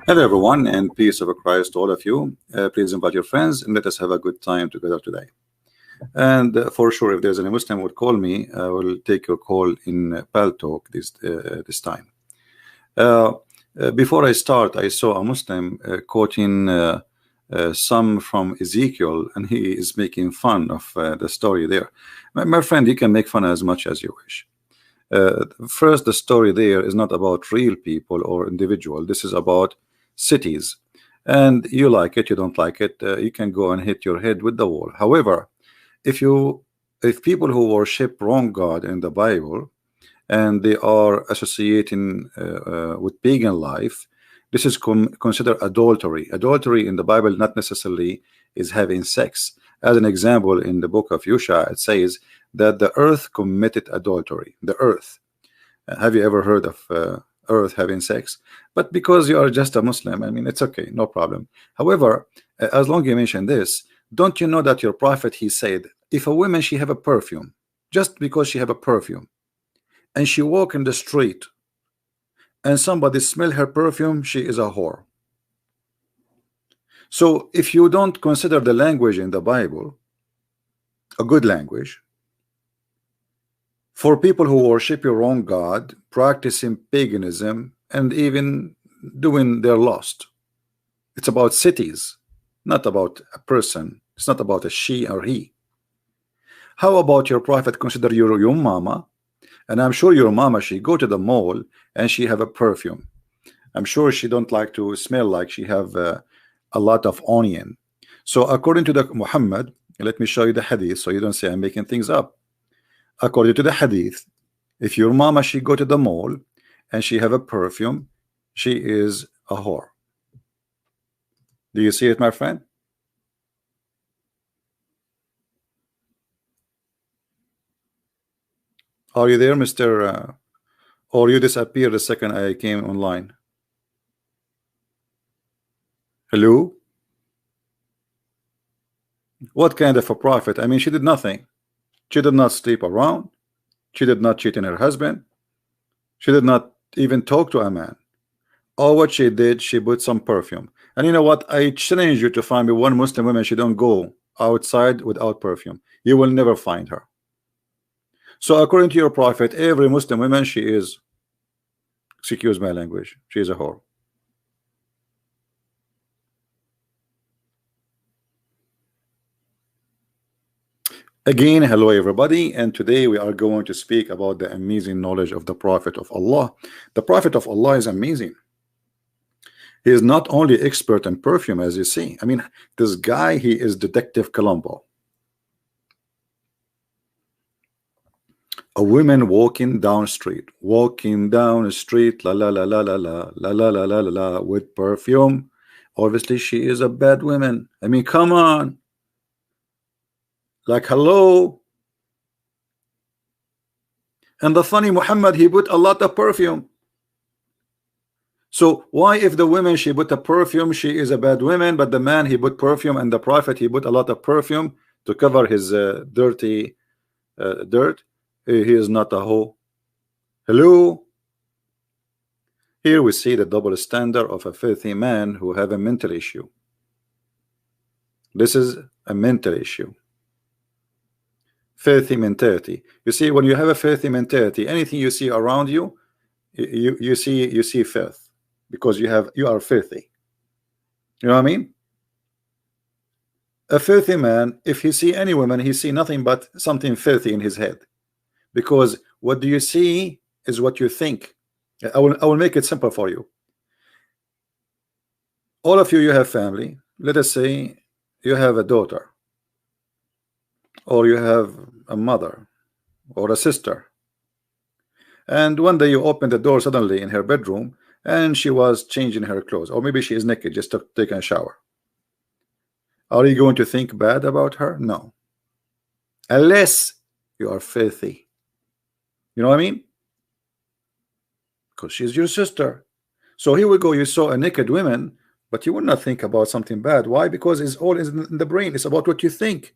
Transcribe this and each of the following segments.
Hello, everyone, and peace of Christ to all of you. Please invite your friends and let us have a good time together today. And for sure, if there's any Muslim who would call me, I will take your call in Pal Talk this time. Before I start, I saw a Muslim quoting some from Ezekiel, and he is making fun of the story there. My friend, you can make fun as much as you wish. First, the story there is not about real people or individual. This is about cities, and you like it, you don't like it, you can go and hit your head with the wall. However, if people who worship wrong God in the Bible and they are associating with pagan life, this is considered adultery. Adultery in the Bible not necessarily is having sex. As an example, in the book of Yusha, it says that the earth committed adultery. The earth. Have you ever heard of earth having sex? But because you are just a Muslim, I mean, it's okay, no problem. However, as long as you mention this, don't you know that your prophet, he said, if a woman, she have a perfume, just because she have a perfume, and she walk in the street and somebody smell her perfume, she is a whore. So if you don't consider the language in the Bible a good language for people who worship your own God, practicing paganism, and even doing their lost, it's about cities, not about a person. It's not about a she or he. How about your prophet consider your mama? And I'm sure your mama, she go to the mall and she have a perfume. I'm sure she don't like to smell like she have a lot of onion. So according to the Muhammad, let me show you the hadith so you don't say I'm making things up. According to the hadith, if your mama, she go to the mall and she have a perfume, she is a whore. Do you see it, my friend? Are you there, Mr. Or you disappeared the second I came online? Hello? What kind of a prophet? I mean, she did nothing. She did not sleep around. She did not cheat on her husband. She did not even talk to a man. All what she did, she put some perfume. And you know what? I challenge you to find me one Muslim woman, she don't go outside without perfume. You will never find her. So according to your prophet, every Muslim woman, she is, excuse my language, she is a whore. Again, hello everybody, and today we are going to speak about the amazing knowledge of the Prophet of Allah. The Prophet of Allah is amazing. He is not only expert in perfume, as you see. I mean, this guy, he is Detective Columbo. A woman walking down street, la la la la la la la la la la la with perfume. Obviously, she is a bad woman. I mean, come on. Like, hello. And the funny Muhammad, he put a lot of perfume. So why, if the woman, she put a perfume, she is a bad woman, but the man, he put perfume, and the prophet, he put a lot of perfume to cover his dirty dirt? He is not a hoe. Hello. Here we see the double standard of a filthy man who have a mental issue. This is a mental issue. Filthy mentality. You see, when you have a filthy mentality, anything you see around you, you see filth, because you are filthy. You know what I mean? A filthy man, if he see any woman, he see nothing but something filthy in his head, because what do you see is what you think. I will make it simple for you. All of you, you have family. Let us say you have a daughter, or you have a mother or a sister, and one day you open the door suddenly in her bedroom and she was changing her clothes, or maybe she is naked, just taking a shower. Are you going to think bad about her? No, unless you are filthy. You know what I mean? Because she's your sister. So here we go, you saw a naked woman, but you would not think about something bad. Why? Because it's all in the brain. It's about what you think.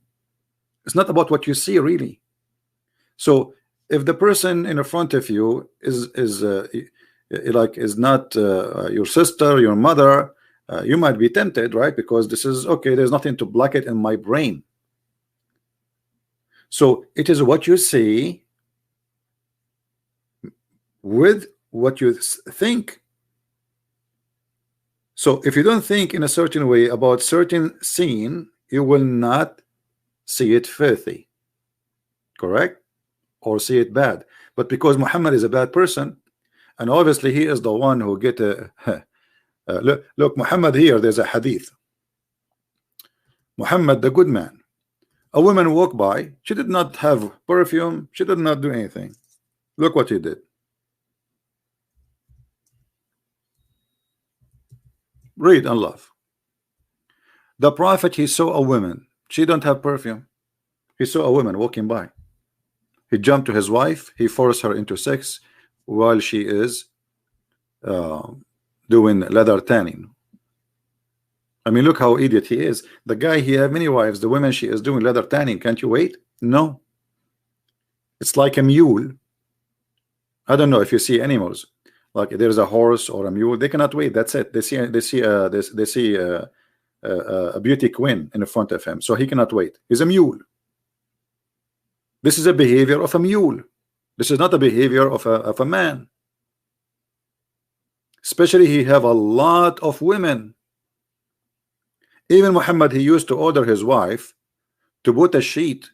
It's not about what you see, really. So if the person in front of you is like is not your sister, your mother, you might be tempted, right? Because this is okay, there's nothing to block it in my brain. So it is what you see with what you think. So if you don't think in a certain way about certain scene, you will not see it filthy, correct, or see it bad. But because Muhammad is a bad person, and obviously he is the one who get a look, Muhammad here, there's a hadith. Muhammad, the good man, a woman walked by, she did not have perfume, she did not do anything. Look what he did. Read and love. The prophet, he saw a woman, she don't have perfume. He saw a woman walking by. He jumped to his wife, he forced her into sex while she is doing leather tanning. I mean, look how idiot he is. The guy, he have many wives. The woman, she is doing leather tanning. Can't you wait? No. It's like a mule. I don't know if you see animals, like there's a horse or a mule, they cannot wait. That's it. They see a beauty queen in front of him, so he cannot wait. He's a mule. This is a behavior of a mule. This is not a behavior of a man. Especially he have a lot of women. Even Muhammad, he used to order his wife to put a sheet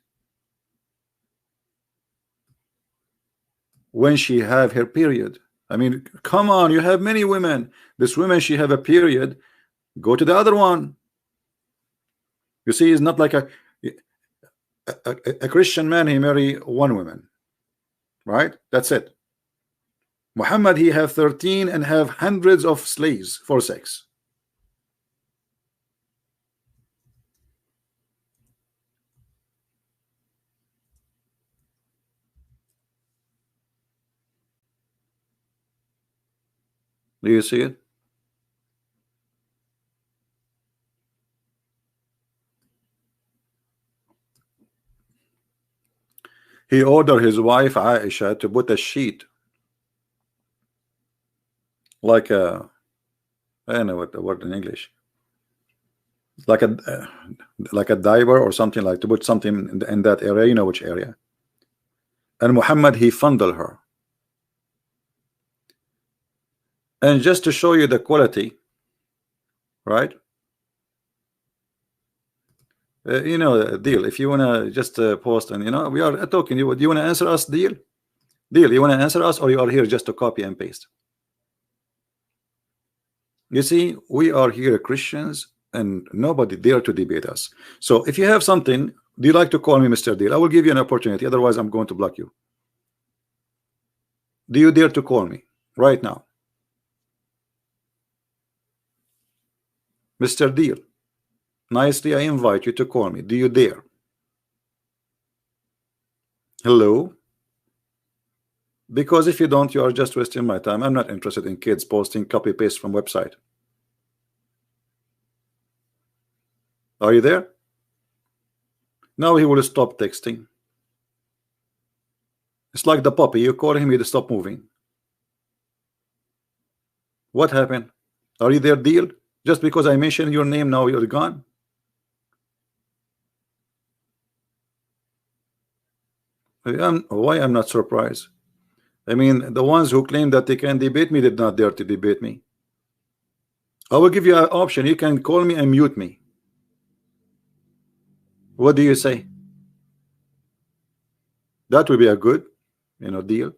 when she have her period. I mean, come on, you have many women. This woman, she have a period, go to the other one. You see, it's not like a Christian man, he marry one woman, right? That's it. Muhammad, he have 13 and have hundreds of slaves for sex. Do you see it? He ordered his wife Aisha to put a sheet, like a, I don't know what the word in English, like a diver or something, like to put something in that area. You know which area. And Muhammad, he fondled her. And just to show you the quality, right? You know, deal. If you wanna just post, and you know, we are talking. Do you wanna answer us, deal? Deal. You wanna answer us, or you are here just to copy and paste? You see, we are here Christians, and nobody dare to debate us. So if you have something, do you like to call me Mr. Deal? I will give you an opportunity. Otherwise, I'm going to block you. Do you dare to call me right now, Mr. Deal? Nicely, I invite you to call me. Do you dare? Hello? Because if you don't, you are just wasting my time. I'm not interested in kids posting copy paste from website. Are you there? Now he will stop texting. It's like the puppy. You call him, he stop moving. What happened? Are you there, Deal? Just because I mentioned your name, now you're gone? Why I'm not surprised? I mean, the ones who claim that they can debate me did not dare to debate me. I will give you an option. You can call me and mute me. What do you say? That would be a good, you know, deal.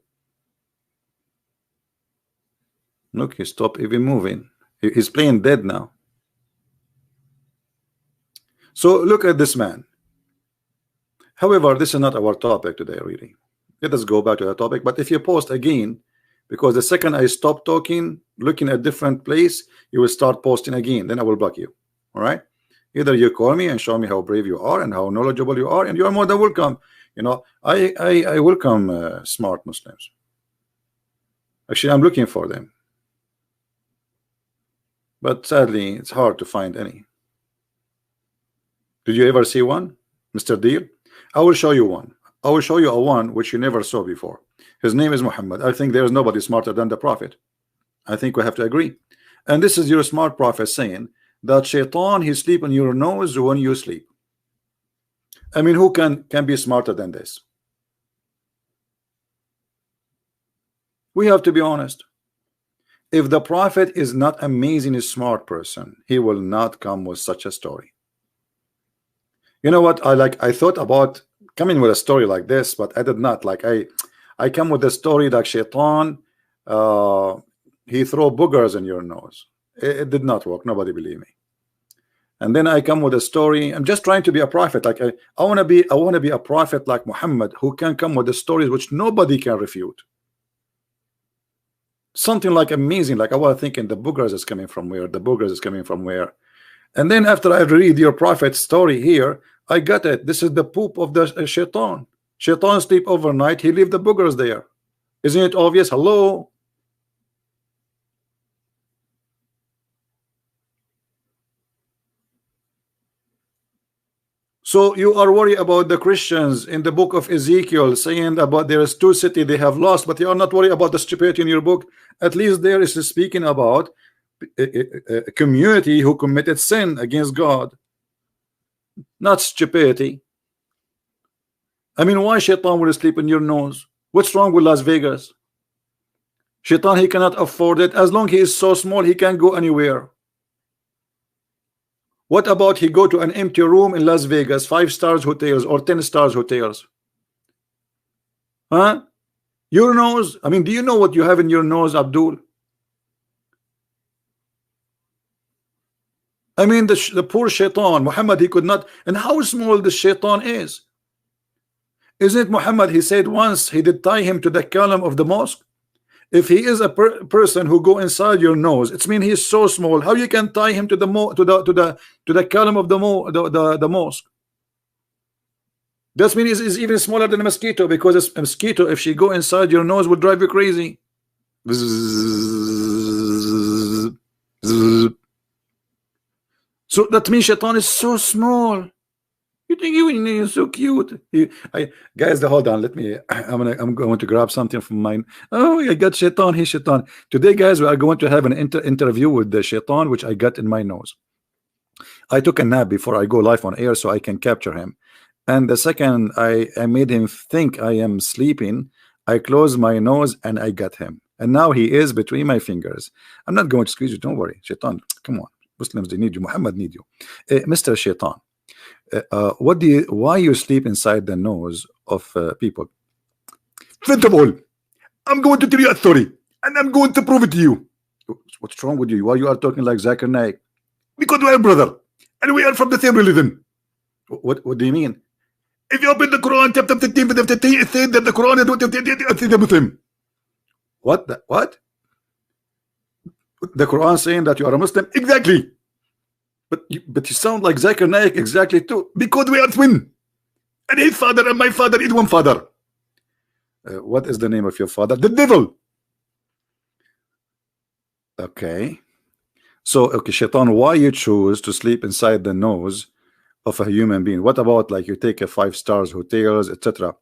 Look, he stopped even moving. He's playing dead now. So look at this man. However, this is not our topic today, really. Let us go back to the topic. But if you post again, because the second I stop talking, looking at different place, you will start posting again. Then I will block you. All right? Either you call me and show me how brave you are and how knowledgeable you are, and you are more than welcome. You know, I welcome smart Muslims. Actually, I'm looking for them, but sadly, it's hard to find any. Did you ever see one, Mr. Deal? I will show you one. I will show you a one which you never saw before. His name is Muhammad. I think there is nobody smarter than the Prophet. I think we have to agree. And this is your smart prophet saying that shaitan, he sleep on your nose when you sleep. I mean, who can be smarter than this? We have to be honest. If the prophet is not amazing smart person, he will not come with such a story. You know what? I thought about coming with a story like this, but I did not. Like I come with a story like shaitan, uh, he throw boogers in your nose. It did not work. Nobody believe me. And then I come with a story. I'm just trying to be a prophet. Like I want to be a prophet like Muhammad, who can come with the stories which nobody can refute. Something like amazing. Like I was thinking, the boogers is coming from where? The boogers is coming from where? And then after I read your prophet's story here, I got it. This is the poop of the shaitan. Shaitan sleep overnight. He leave the boogers there. Isn't it obvious? Hello. So you are worried about the Christians in the book of Ezekiel saying about there is two cities they have lost, but you are not worried about the stupidity in your book. At least there is speaking about a community who committed sin against God, not stupidity. I mean, why shaitan will sleep in your nose? What's wrong with Las Vegas? Shaitan, he cannot afford it. As long he is so small, he can go anywhere. What about he go to an empty room in Las Vegas, 5 stars hotels or 10 stars hotels? Huh? Your nose? I mean, do you know what you have in your nose, Abdul? I mean, the poor shaitan, Muhammad, he could not. And how small the shaitan is? Isn't it Muhammad? He said once he did tie him to the column of the mosque. If he is a person who go inside your nose, it's mean he is so small. How you can tie him to the column of the mosque? That means is even smaller than a mosquito, because a mosquito, if she go inside your nose, will drive you crazy. So that means shaitan is so small. You think you're so cute. Guys, hold on. Let me. I'm going to grab something from mine. Oh, I got shaitan. He's shaitan. Today, guys, we are going to have an interview with the shaitan, which I got in my nose. I took a nap before I go live on air so I can capture him. And the second I made him think I am sleeping, I closed my nose and I got him. And now he is between my fingers. I'm not going to squeeze you. Don't worry. Shaitan, come on. Muslims, they need you. Muhammad need you. Mr. Shaitan. Why you sleep inside the nose of people? First of all, I'm going to tell you a story, and I'm going to prove it to you. What's wrong with you? Why you are talking like Zakir Naik? Because we are brother, and we are from the same religion. What do you mean? If you open the Quran, chapter 15, it says that the Quran is Muslim. What? What? The Quran saying that you are a Muslim? Exactly. But you sound like Zakir Naik exactly too, because we are twin, and his father and my father is one father. What is the name of your father? The devil. Okay. So, okay, Shaitan, why you choose to sleep inside the nose of a human being? What about like you take a 5 stars hotels, etc.?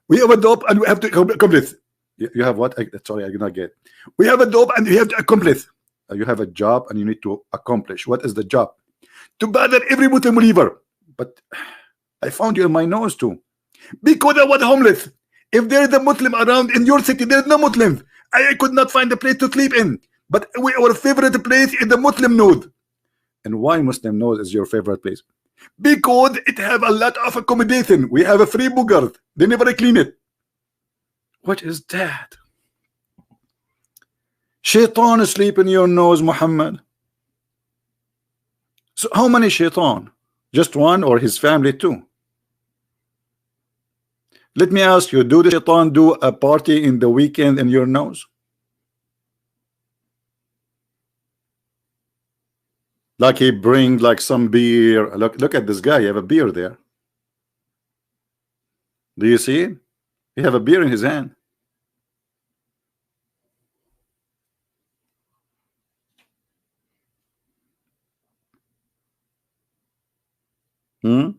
We have a dope and we have to accomplish. You have what? Sorry, I did not get. We have a dope and we have to accomplish. You have a job and you need to accomplish. What is the job? To bother every Muslim believer. But I found you in my nose too, because I was homeless. If there is a Muslim around in your city, there is no Muslims. I could not find a place to sleep in. But our favorite place is the Muslim nose. And why Muslim nose is your favorite place? Because it have a lot of accommodation. We have a free boogers. They never clean it. What is that? Shaitan sleep in your nose, Muhammad. So how many shaitan? Just one, or his family too? Let me ask you, do the shaitan do a party in the weekend in your nose? Like he bring like some beer. Look at this guy. You have a beer there. Do you see it? He have a beer in his hand. Hmm?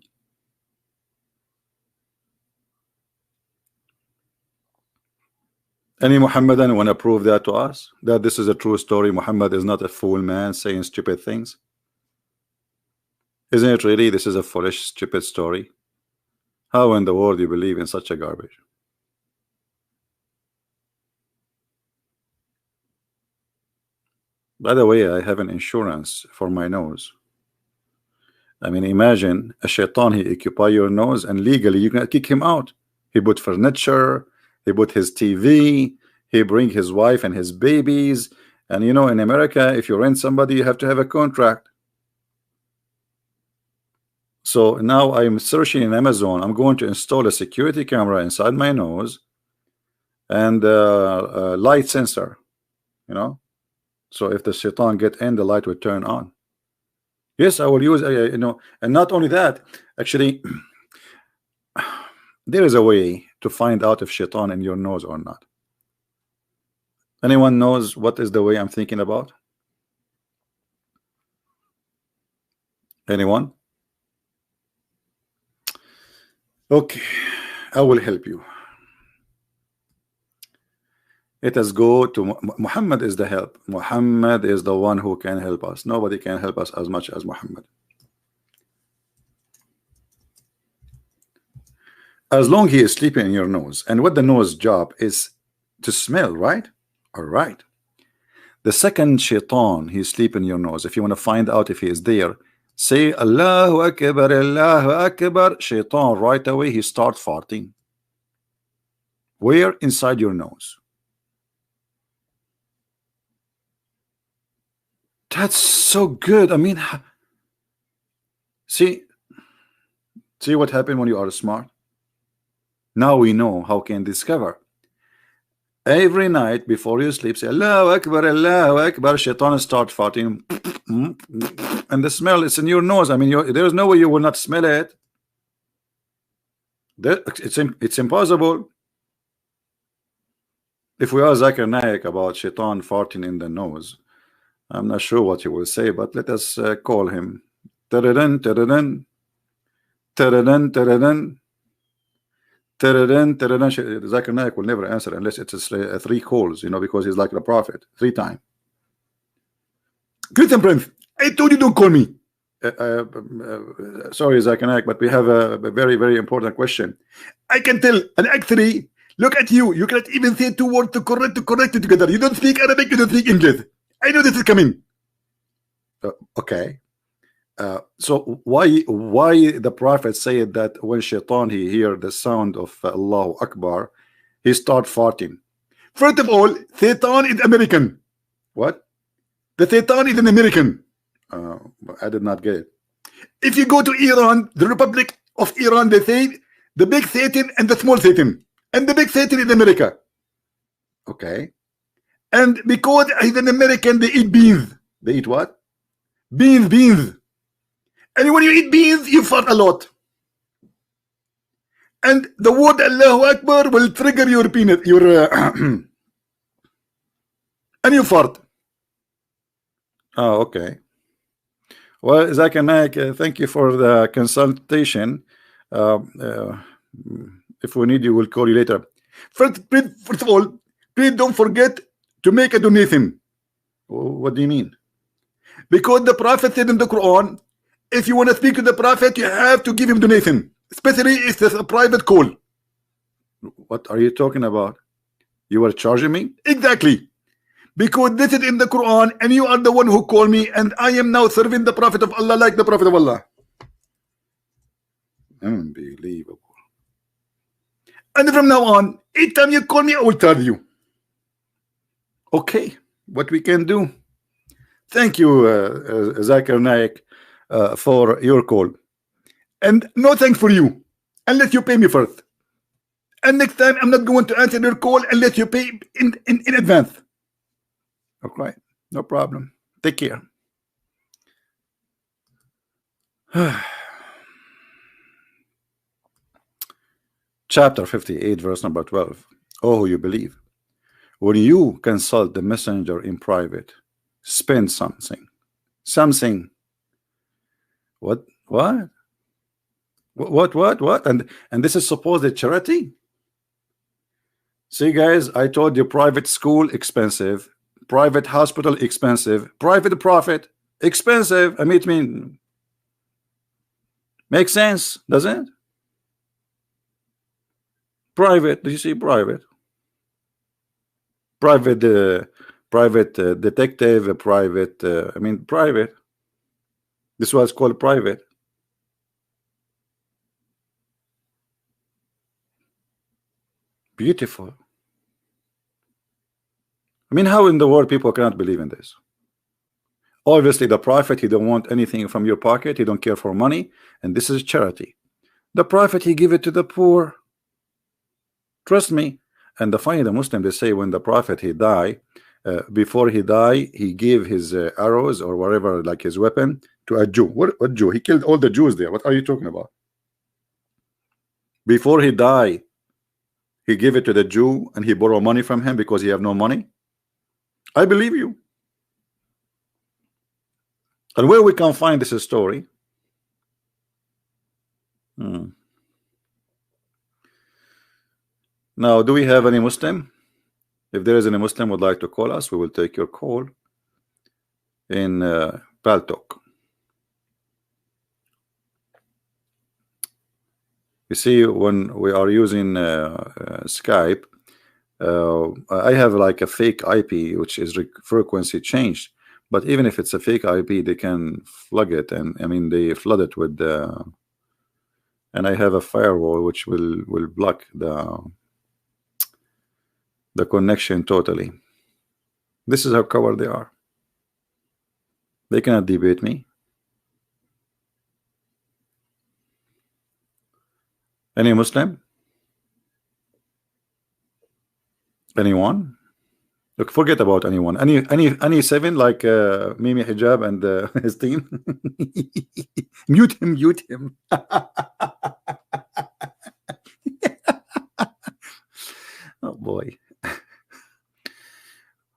Any Muhammadan want to prove that to us, that this is a true story? Muhammad is not a fool man saying stupid things. Isn't it really? This is a foolish, stupid story. How in the world do you believe in such a garbage? By the way, I have an insurance for my nose. I mean, imagine a shaitan, he occupy your nose, and legally you can kick him out. He put furniture, he put his TV, he bring his wife and his babies. And you know, in America, if you rent somebody, you have to have a contract. So now I'm searching in Amazon. I'm going to install a security camera inside my nose and a light sensor, you know. So if the shaitan get in, the light will turn on. Yes, I will use, you know, and not only that, actually, there is a way to find out if shaitan in your nose or not. Anyone knows what is the way I'm thinking about? Anyone? Okay, I will help you. Let us go to Muhammad is the help. Muhammad is the one who can help us. Nobody can help us as much as Muhammad. As long he is sleeping in your nose, and what the nose job is to smell, right? All right. The second shaitan he sleep in your nose, if you want to find out if he is there, say Allahu Akbar, Allahu Akbar. Shaitan right away he start farting. Where? Inside your nose. That's so good. I mean, see what happened when you are smart. Now we know how can discover. Every night before you sleep, say Allahu Akbar, Allahu Akbar. Shaitan start farting, and the smell is in your nose. I mean, there is no way you will not smell it. It's impossible. If we ask Zakir Naik about shaitan farting in the nose, I'm not sure what he will say, but let us call him. Taradan, taradan, taradan, taradan, taradan, taradan. Zakir Naik will never answer unless it's 3 calls, you know, because he's like the prophet 3 times. Christian Prince, I told you don't call me. Sorry, Zakir Naik, but we have a very, very important question. I can tell, and actually, look at you. You cannot even say 2 words to correct it together. You don't speak Arabic, you don't speak English. I know this is coming. Okay. So why the prophet said that when shaitan he hear the sound of Allahu Akbar, he start farting? First of all, Satan is American. What? The Satan is an American. I did not get it. If you go to Iran, the Republic of Iran, they say the big Satan and the small Satan, and the big Satan is America. Okay. And because he's an American, they eat beans. They eat what? Beans. And when you eat beans, you fart a lot. And the word Allahu Akbar will trigger your penis, and you fart. Oh, okay. Well, Zakir Naik, thank you for the consultation. If we need you, we'll call you later. First of all, please don't forget to make a donation. What do you mean? Because the prophet said in the Quran, if you want to speak to the prophet, you have to give him donation, especially if it's a private call. What are you talking about? You were charging me? Exactly. Because this is in the Quran, and you are the one who called me, and I am now serving the prophet of Allah like the prophet of Allah. Unbelievable. And from now on, each time you call me, I will tell you. Okay, what we can do. Thank you, Zakir Naik, for your call. And no thanks for you, unless you pay me first. And next time, I'm not going to answer your call unless you pay in advance. Okay, no problem. Take care. Chapter 58, verse number 12. Oh, who you believe. When you consult the messenger in private, spend something. What? And this is supposed charity? See, guys, I told you private school expensive, private hospital expensive, private profit expensive. I mean, makes sense, doesn't it? Private. Do you see private? Private, private detective, private. I mean, private. This was called private. Beautiful. I mean, how in the world people cannot believe in this? Obviously, the prophet, he don't want anything from your pocket. He don't care for money, and this is charity. The prophet, he give it to the poor. Trust me. And the funny, the Muslim, they say when the prophet he die, before he die, he gave his arrows or whatever, like his weapon, to a Jew. What Jew? He killed all the Jews there. What are you talking about? Before he die, he gave it to the Jew and he borrowed money from him because he have no money. I believe you. And where we can find this story? Now, do we have any Muslim? If there is any Muslim would like to call us, we will take your call in Paltalk. You see, when we are using Skype, I have like a fake IP, which is frequency changed. But even if it's a fake IP, they can flood it, and I mean they flood it with the. And I have a firewall which will block the connection totally. This is how coward they are. They cannot debate me. Any Muslim? Anyone? Look, forget about anyone. Any seven like Mimi Hijab and his team. Mute him, mute him. Oh boy.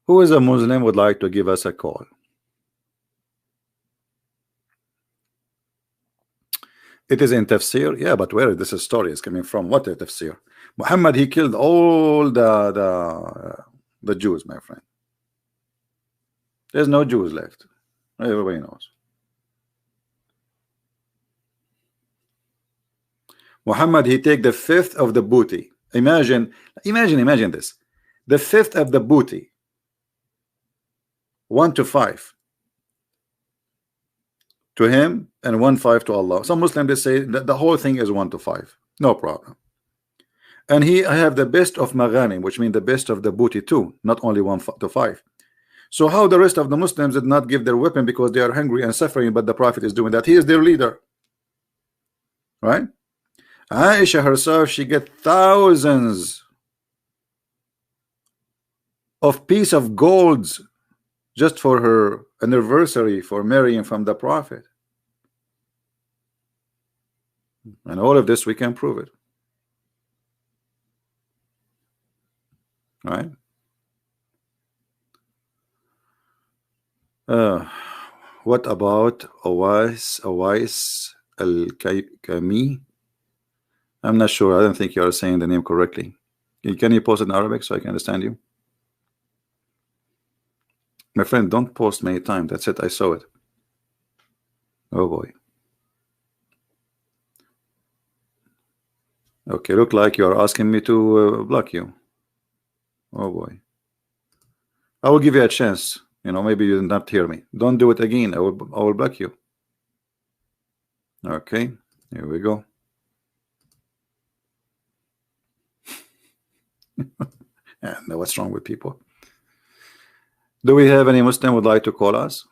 Who is a Muslim would like to give us a call? It is in tafsir, yeah, but where this story is coming from? What is tafsir? Muhammad, he killed all the Jews, my friend. There's no Jews left. Everybody knows. Muhammad, he take the fifth of the booty. Imagine this. The fifth of the booty. 1 to 5 to him and 1/5 to Allah. Some Muslims they say that the whole thing is 1 to 5. No problem. And I have the best of Maghanim, which means the best of the booty too, not only 1 to 5. So how the rest of the Muslims did not give their weapon because they are hungry and suffering, but the Prophet is doing that? He is their leader, right? Aisha herself, she get thousands of piece of golds just for her anniversary for marrying from the Prophet. And all of this we can prove it, right? What about Awais Al-Kami? I'm not sure. I don't think you are saying the name correctly. Can you post it in Arabic so I can understand you? My friend, don't post many times. That's it. I saw it. Oh boy. Okay, look like you are asking me to block you. Oh boy. I will give you a chance. You know, maybe you did not hear me. Don't do it again. I will block you. Okay, here we go. Yeah, know what's wrong with people. Do we have any Muslim would like to call us?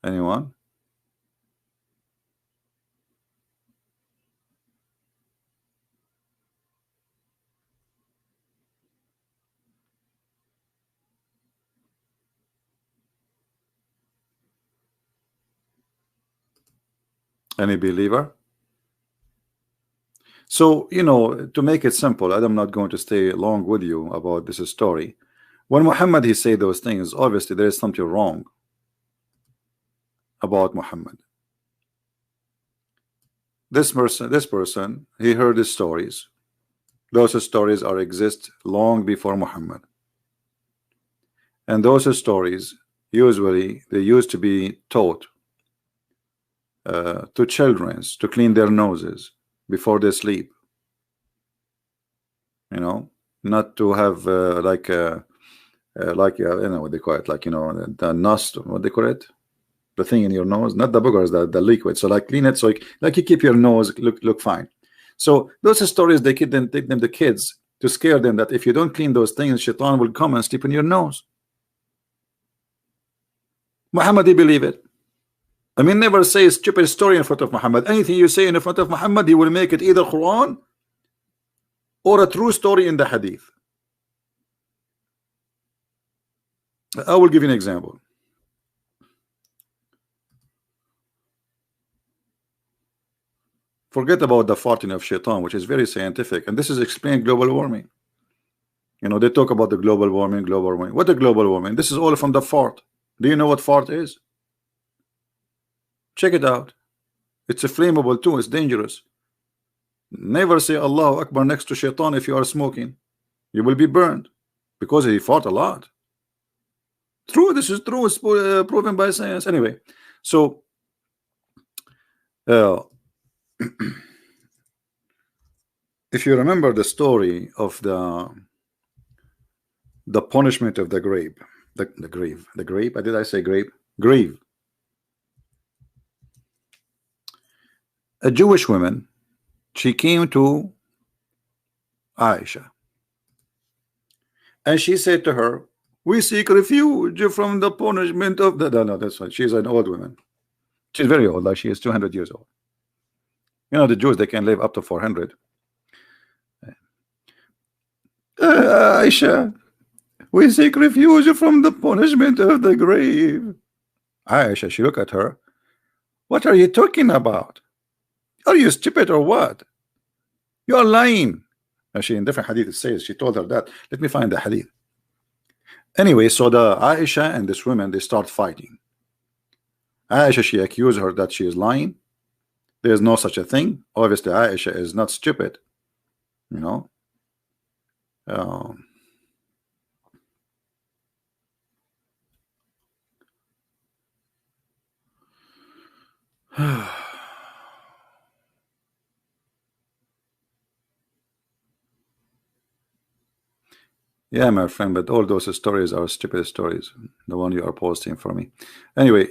Anyone? Any believer? So, you know, to make it simple, I'm not going to stay long with you about this story. When Muhammad he say those things, obviously there is something wrong about Muhammad. This person, he heard his stories. Those stories are exist long before Muhammad, and those stories usually they used to be taught to children to clean their noses before they sleep. You know, not to have you know what they call it, like, you know, the nust, what they call it, the thing in your nose, not the boogers, the liquid. So like clean it, so like you keep your nose look fine. So those stories they take them the kids to scare them that if you don't clean those things, Shaitan will come and sleep in your nose. Muhammad, he believe it. I mean, never say a stupid story in front of Muhammad. Anything you say in front of Muhammad, he will make it either Quran or a true story in the Hadith. I will give you an example. Forget about the farting of Shaitan, which is very scientific, and this is explained global warming. You know, they talk about the global warming, global warming. What the global warming? This is all from the fart. Do you know what fart is? Check it out. It's a flammable too. It's dangerous. Never say Allahu Akbar next to Shaitan if you are smoking. You will be burned because he fought a lot. True, this is true. It's proven by science. Anyway, so if you remember the story of the punishment of the grape, the grave, did I say grape? Grave. A Jewish woman, she came to Aisha and she said to her, we seek refuge from the punishment of the no, that's right. She's an old woman. She's very old, like she is 200 years old. You know, the Jews, they can live up to 400. Aisha, we seek refuge from the punishment of the grave. Aisha, she looked at her. What are you talking about? Are you stupid or what? You're lying. And she, in different hadith, it says, she told her that. Let me find the hadith. Anyway, so the Aisha and this woman, they start fighting. Aisha, she accused her that she is lying. There's no such a thing. Obviously, Aisha is not stupid. You know. Yeah, my friend, but all those stories are stupid stories. The one you are posting for me. Anyway,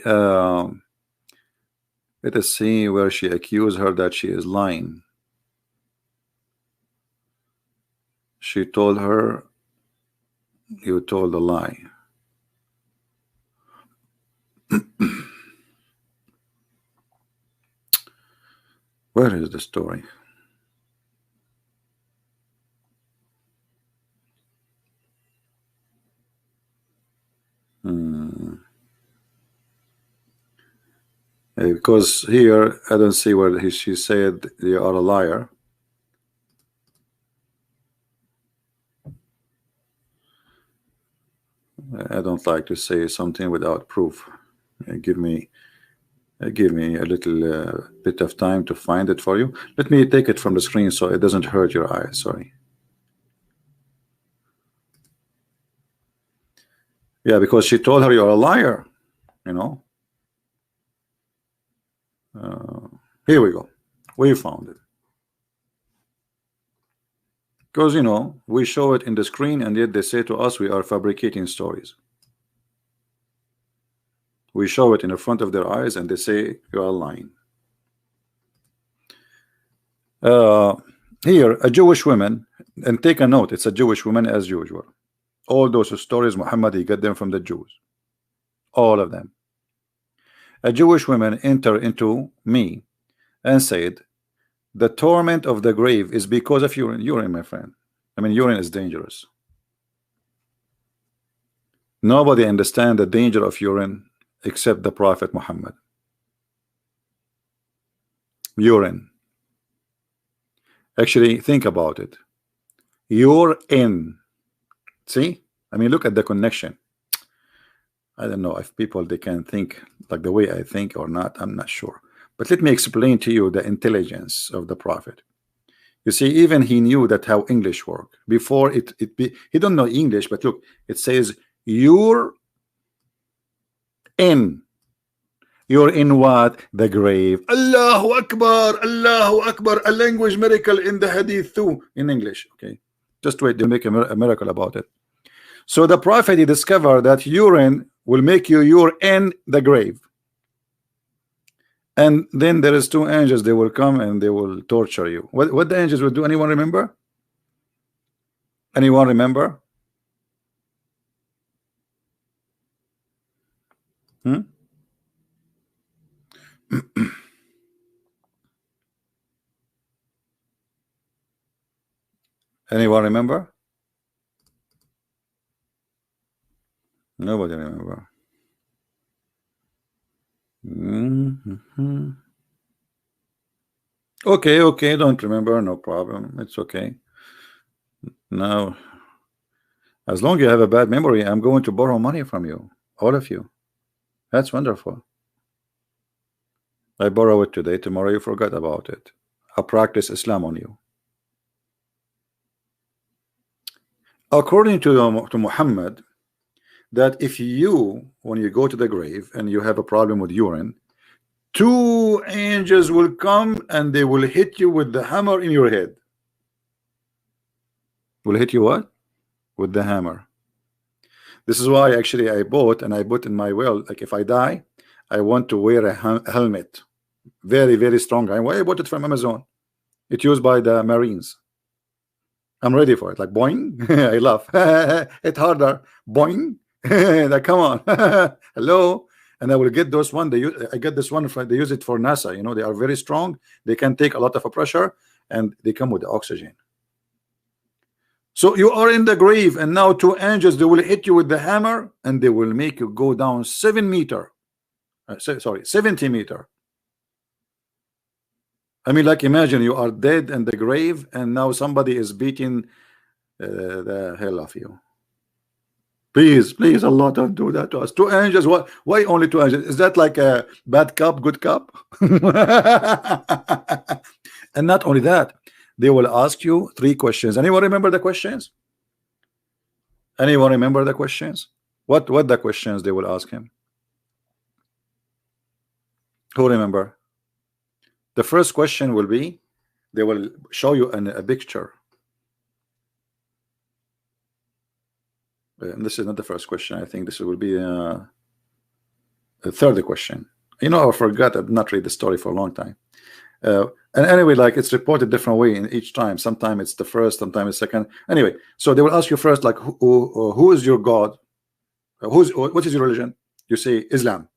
let us see where she accused her that she is lying. She told her, you told a lie. Where is the story? Because here I don't see where she said you are a liar. I don't like to say something without proof. Give me a little bit of time to find it for you. Let me take it from the screen so it doesn't hurt your eyes. Sorry. Yeah, because she told her you're a liar. You know. Here we go. We found it. Because, you know, we show it in the screen and yet they say to us we are fabricating stories. We show it in the front of their eyes and they say you are lying. Here, a Jewish woman, and take a note, it's a Jewish woman as usual. All those stories, Muhammad, he got them from the Jews. All of them. A Jewish woman entered into me and said, the torment of the grave is because of urine. Urine, my friend. I mean, urine is dangerous. Nobody understands the danger of urine except the Prophet Muhammad. Urine. Actually, think about it. You're in. See? I mean, look at the connection. I don't know if people, they can think like the way I think or not. I'm not sure. But let me explain to you the intelligence of the prophet. You see, even he knew that how English work before he don't know English, but look, it says you're in. You're in what? The grave. Allahu Akbar, Allahu Akbar. A language miracle in the hadith too, in English. Okay, just wait, they make a miracle about it. So the prophet, he discovered that urine will make you're in the grave. And then there is two angels, they will come and they will torture you. What the angels will do? Anyone remember? Anyone remember? Anyone remember? Nobody remember. Okay, don't remember, no problem. It's okay. Now, as long as you have a bad memory, I'm going to borrow money from you, all of you. That's wonderful. I borrow it today, tomorrow you forgot about it. I'll practice Islam on you. According to Muhammad, that if you, when you go to the grave and you have a problem with urine, two angels will come and they will hit you with the hammer in your head. Will hit you what? With the hammer. This is why actually I bought in my will, like if I die, I want to wear a helmet, very strong. Why I bought it from Amazon? It's used by the Marines. I'm ready for it. Like boing. I laugh. It's harder. Boing. Like come on. Hello. And I will get those one. I get this one. They use it for NASA. You know, they are very strong. They can take a lot of pressure, and they come with the oxygen. So you are in the grave, and now two angels, they will hit you with the hammer, and they will make you go down 7 meters. Sorry, 70 meters. I mean, like imagine you are dead in the grave, and now somebody is beating the hell of you. Please, Allah, don't do that to us. Two angels. What? Why only two angels? Is that like a bad cop, good cop? And not only that, they will ask you 3 questions. Anyone remember the questions? Anyone remember the questions? What the questions they will ask him? Who remember? The first question will be, they will show you a picture. And this is not the first question. I think this will be the third question. You know, I forgot. I've not read the story for a long time. And anyway, like it's reported different way in each time. Sometimes it's the first, sometimes it's second. Anyway, so they will ask you first, like, who is your God? What is your religion? You say Islam.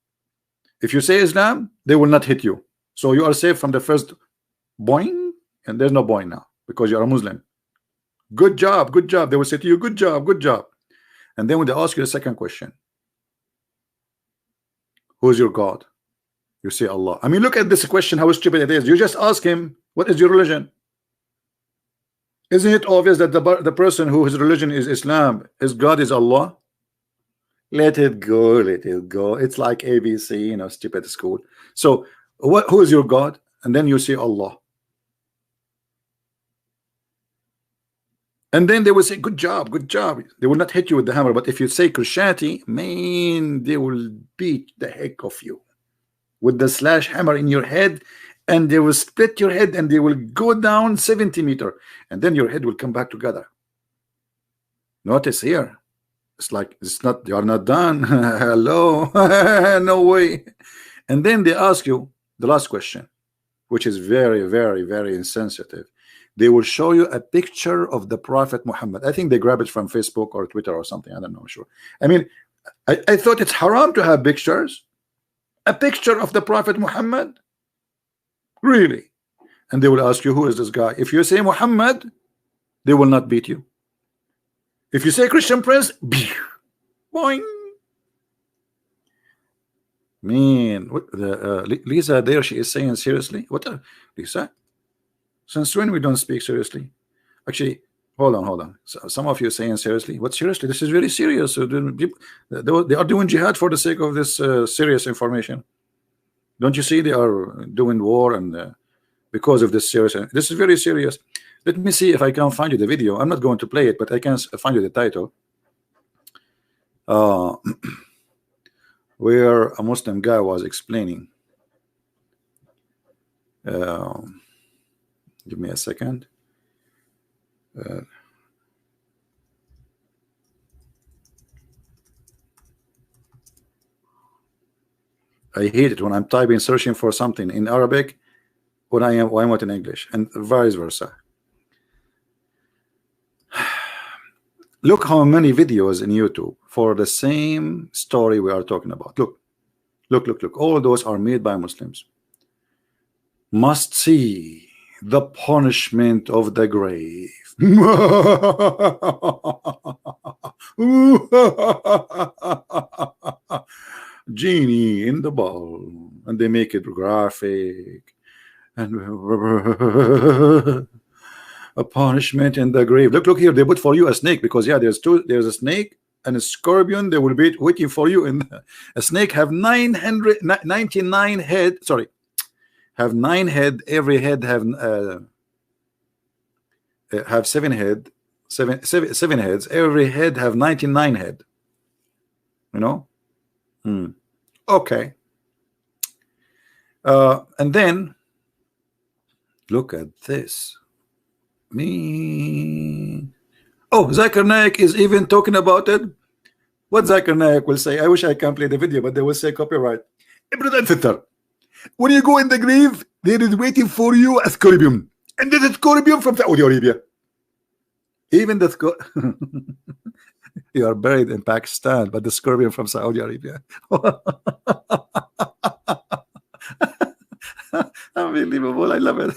If you say Islam, they will not hit you. So you are safe from the first boing, and there's no boing now because you are a Muslim. Good job, good job. They will say to you, good job, good job. And then when they ask you the second question, who is your God? You say Allah. I mean, look at this question, how stupid it is. You just ask him, what is your religion? Isn't it obvious that the person whose religion is Islam, his God is Allah? Let it go, let it go. It's like ABC, you know, stupid school. So who is your God? And then you say Allah. And then they will say, good job, good job. They will not hit you with the hammer. But if you say Christianity, man, they will beat the heck of you with the slash hammer in your head, and they will split your head, and they will go down 70 meters, and then your head will come back together. Notice here, it's like it's not, you are not done. Hello. No way. And then they ask you the last question, which is very insensitive. They will show you a picture of the Prophet Muhammad. I think they grab it from Facebook or Twitter or something. I don't know, sure. I mean, I thought it's haram to have pictures. A picture of the Prophet Muhammad? Really? And they will ask you, who is this guy? If you say Muhammad, they will not beat you. If you say Christian Prince, boing. Man, what Lisa there, she is saying seriously? What Lisa? Since when we don't speak seriously? Actually, hold on. So, some of you are saying seriously. What seriously? This is very serious. So they are doing jihad for the sake of this serious information. Don't you see they are doing war, and because of this serious, this is very serious. Let me see if I can find you the video. I'm not going to play it, but I can find you the title. Where a Muslim guy was explaining. Give me a second. I hate it when I'm typing, searching for something in Arabic when I want in English, and vice versa. Look how many videos in YouTube for the same story we are talking about. Look. All those are made by Muslims. Must see the punishment of the grave. Genie in the ball, and they make it graphic, and a punishment in the grave. Look here, they put for you a snake, because yeah, there's a snake and a scorpion. They will be waiting for you. And a snake have 999 head. Sorry, have 9 head. Every head have 7 head. Seven heads. Every head have 99 head. You know. Okay. And then look at this. Oh, Zakir Naik is even talking about it. What Zakir Naik will say, I wish I can play the video, but they will say copyright. When you go in the grave, there is waiting for you a scorpion, and this is scorpion from Saudi Arabia. Even the you are buried in Pakistan, but the scorpion from Saudi Arabia. Unbelievable. I love it.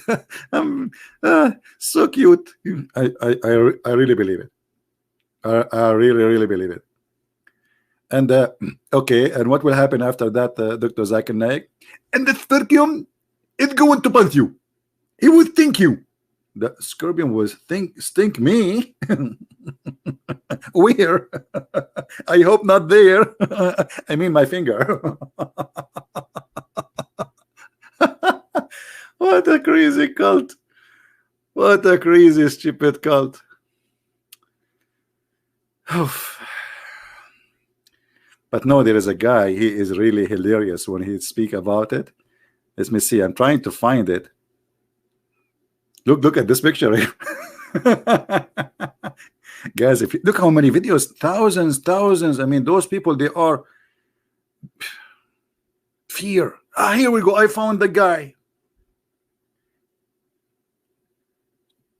So cute. I really believe it. I really believe it. And okay, and what will happen after that, Dr. Zakir Naik? And the scorpion is going to punch you. He will stink you. The scorpion will stink me. Where? I hope not there. I mean my finger. What a crazy cult. What a crazy stupid cult. But no, there is a guy, he is really hilarious when he speak about it. Let me see, I'm trying to find it. Look at this picture here. Guys, if you look how many videos, thousands. I mean, those people, they are fear. Here we go. I found the guy.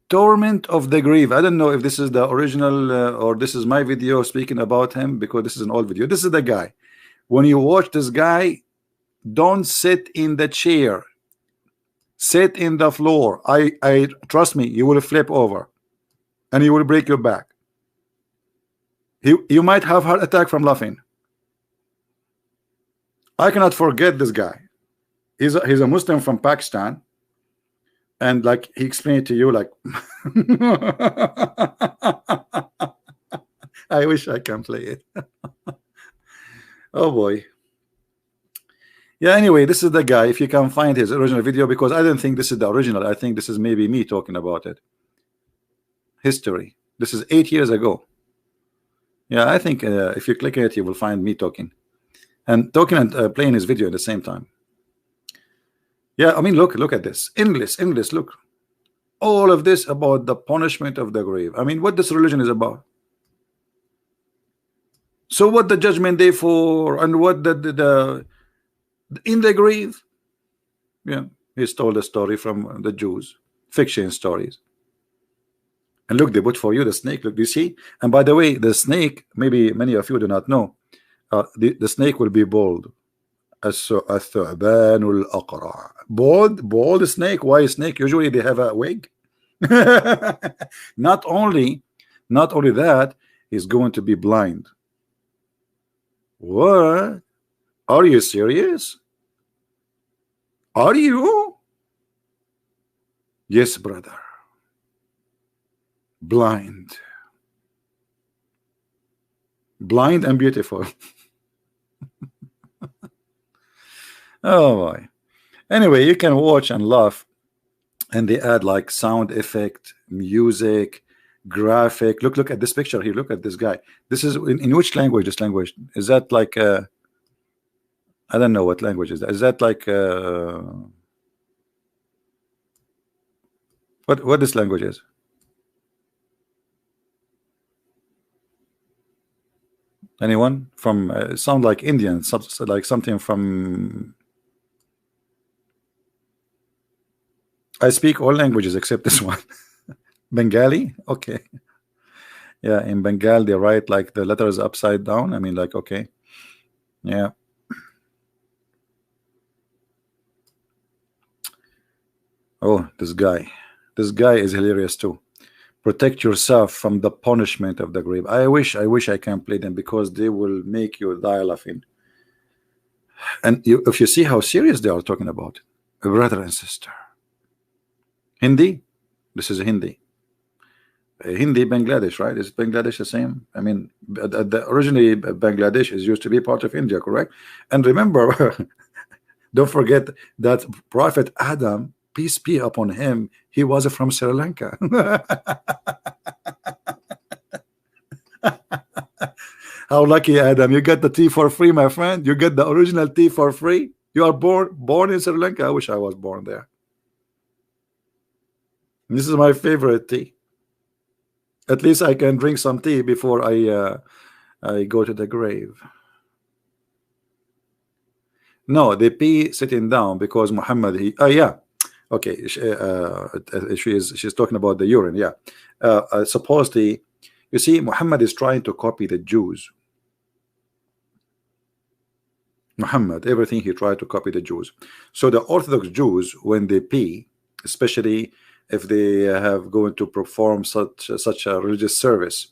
Torment of the grave. I don't know if this is the original or this is my video speaking about him, because this is an old video. This is the guy. When you watch this guy, don't sit in the chair. Sit in the floor. I trust me, you will flip over and you will break your back. You might have heart attack from laughing. I cannot forget this guy. He's a Muslim from Pakistan, and like he explained to you, like I wish I can play it. Oh boy. Yeah, anyway, this is the guy. If you can find his original video, because I don't think this is the original. I think this is maybe me talking about it. History. This is 8 years ago. Yeah, I think if you click it, you will find me talking and playing his video at the same time. Yeah, I mean, look at this. Endless. Look, all of this about the punishment of the grave. I mean, what this religion is about. So what the judgment day for, and what the in the grave. Yeah, he's told a story from the Jews, fiction stories. And look, they put for you the snake. Look, do you see? And by the way, the snake, maybe many of you do not know, the snake will be bald. Bald snake. Why snake? Usually they have a wig. Not only that, he's going to be blind. What? Are you serious? Are you? Yes, brother. Blind and beautiful. Oh boy. Anyway, you can watch and laugh, and they add like sound effect, music, graphic. Look at this picture here. Look at this guy. This is in which language? This language is that like I don't know what language is that. Is that like what this language is? Anyone from sound like Indian, like something from. I speak all languages except this one. Bengali. Okay. Yeah, in Bengal they write like the letters upside down. I mean, like, okay. Yeah. Oh, this guy is hilarious too. Protect yourself from the punishment of the grave. I wish I can play them, because they will make you die laughing. And if you see how serious they are talking about, brother and sister. Hindi, this is Hindi. Hindi, Bangladesh, right? Is Bangladesh the same? I mean, originally Bangladesh is used to be part of India, correct? And remember, don't forget that Prophet Adam, peace be upon him, he was from Sri Lanka. How lucky, Adam! You get the tea for free, my friend. You get the original tea for free. You are born in Sri Lanka. I wish I was born there. This is my favorite tea. At least I can drink some tea before I go to the grave. No, they pee sitting down, because Muhammad, yeah, okay, she's talking about the urine. Yeah, supposedly, you see, Muhammad is trying to copy the Jews. Muhammad, everything he tried to copy the Jews. So the Orthodox Jews, when they pee, especially if they have going to perform such a religious service,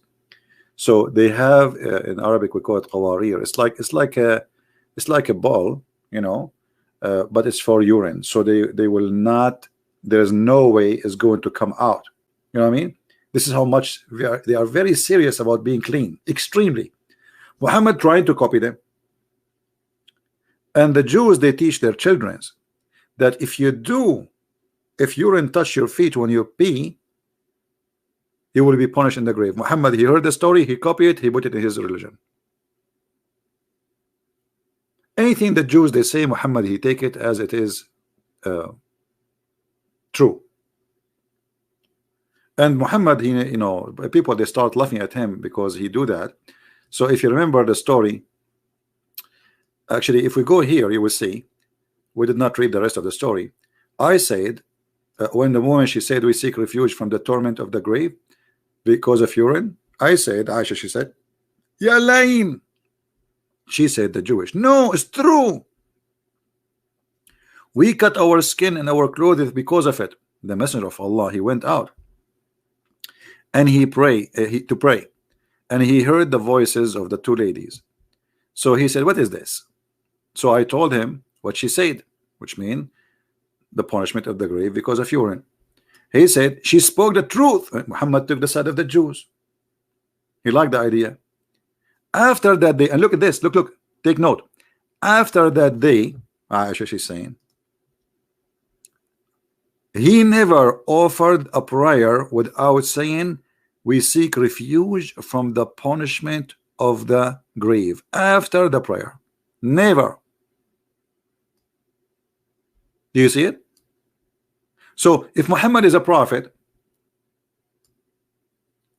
so they have in Arabic we call it qawarir. It's like a ball, you know, but it's for urine. So they will not. There's no way it's going to come out. You know what I mean? This is how much they are very serious about being clean, extremely. Muhammad trying to copy them. And the Jews, they teach their children that if urine touch your feet when you pee, you will be punished in the grave. Muhammad, he heard the story, he copied it, he put it in his religion. Anything the Jews they say, Muhammad, he take it as it is true. And Muhammad, he, you know, people they start laughing at him because he do that. So if you remember the story, actually, if we go here, you will see we did not read the rest of the story. I said when the woman, she said, we seek refuge from the torment of the grave because of urine. I said, Aisha, she said, Ya lying. She said, the Jewish, no, it's true. We cut our skin and our clothes because of it. The messenger of Allah, he went out and he prayed to pray, and he heard the voices of the two ladies. So he said, what is this? So I told him what she said, which means the punishment of the grave because of urine. He said, she spoke the truth. Muhammad took the side of the Jews. He liked the idea. After that day, and look at this, look, take note. After that day, Aisha, she's saying, he never offered a prayer without saying, we seek refuge from the punishment of the grave. After the prayer, never. Do you see it? So if Muhammad is a prophet,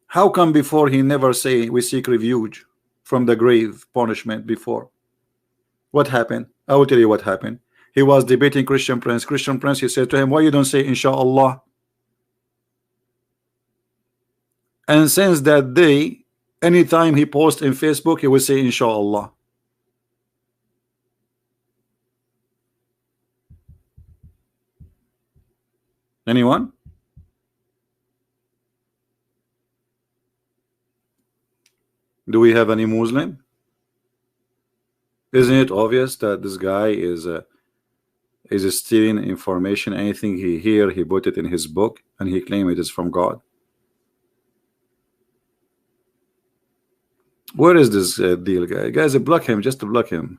how come before he never say we seek refuge from the grave punishment before? What happened? I will tell you what happened. He was debating Christian Prince. Christian Prince, he said to him, why you don't say inshallah? And since that day, anytime he posts in Facebook, he will say inshallah. Anyone? Do we have any Muslim? Isn't it obvious that this guy is stealing information? Anything he hear, he put it in his book, and he claim it is from God. Where is this deal, guy? Guys, block him, just to block him.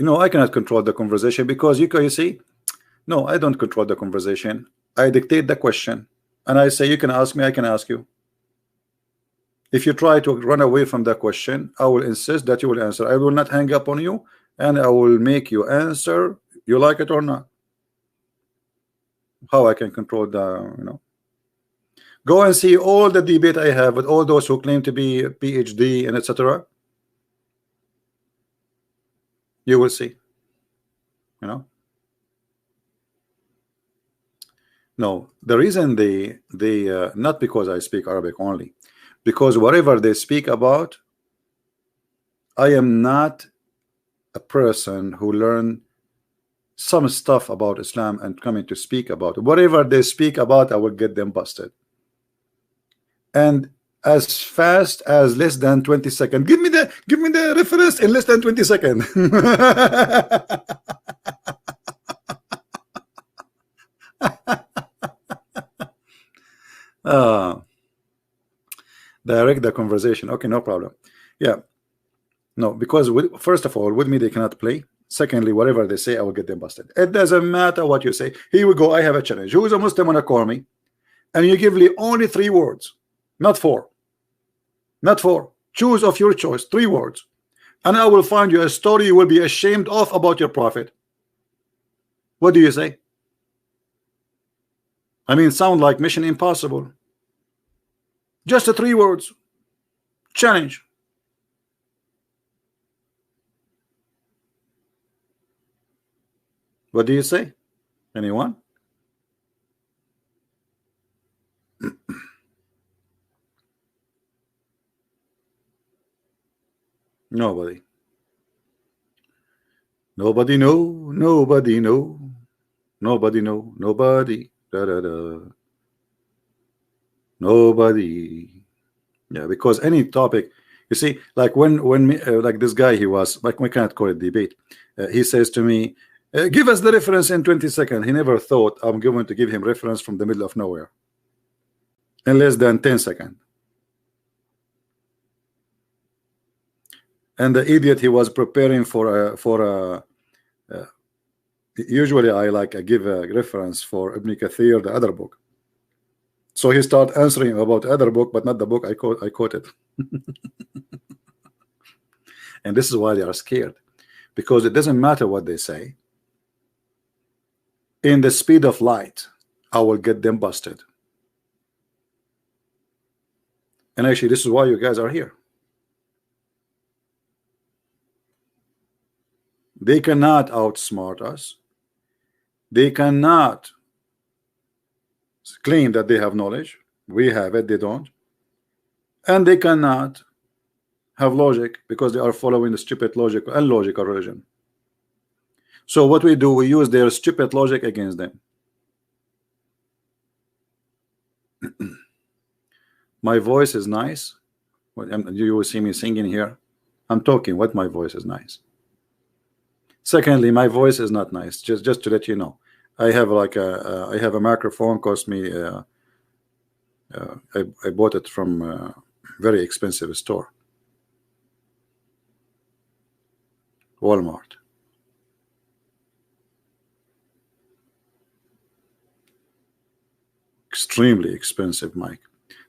I cannot control the conversation because you see, no, I don't control the conversation. I dictate the question, and I say you can ask me, I can ask you. If you try to run away from the question, I will insist that you will answer. I will not hang up on you, and I will make you answer. You like it or not? How I can control the. Go and see all the debate I have with all those who claim to be PhD and etc. You will see. No, the reason they not because I speak Arabic only, because whatever they speak about, I am not a person who learned some stuff about Islam and coming to speak about it. Whatever they speak about, I will get them busted. And as fast as less than 20 seconds. Give me the reference in less than 20 seconds. Direct the conversation. Okay, no problem. Yeah. No, because first of all, with me they cannot play. Secondly, whatever they say, I will get them busted. It doesn't matter what you say. Here we go. I have a challenge. Who is a Muslim wanna call me? And you give me only 3 words, not 4. Not 4. Choose of your choice, 3 words. And I will find you a story you will be ashamed of about your prophet. What do you say? I mean, sound like Mission Impossible. Just 3 words. Challenge. What do you say? Anyone? Nobody. Nobody know. Nobody know. Nobody know. Nobody. Da, da, da. Nobody. Yeah, because any topic, you see, like when like this guy, he was like, we can't call it debate. He says to me, give us the reference in 20 seconds. He never thought I'm going to give him reference from the middle of nowhere in less than 10 seconds. And the idiot, he was preparing for a usually I give a reference for Ibn Kathir, the other book. So he start answering about other book, but not the book I quoted. And this is why they are scared, because it doesn't matter what they say. In the speed of light, I will get them busted. And actually, this is why you guys are here. They cannot outsmart us. They cannot claim that they have knowledge. We have it, they don't. And they cannot have logic because they are following the stupid logic and logical religion. So what we do, we use their stupid logic against them. My voice is nice. You will see me singing here. I'm talking what my voice is nice. Secondly, my voice is not nice. Just to let you know, I have I have a microphone. Cost me. I bought it from a very expensive store, Walmart. Extremely expensive mic.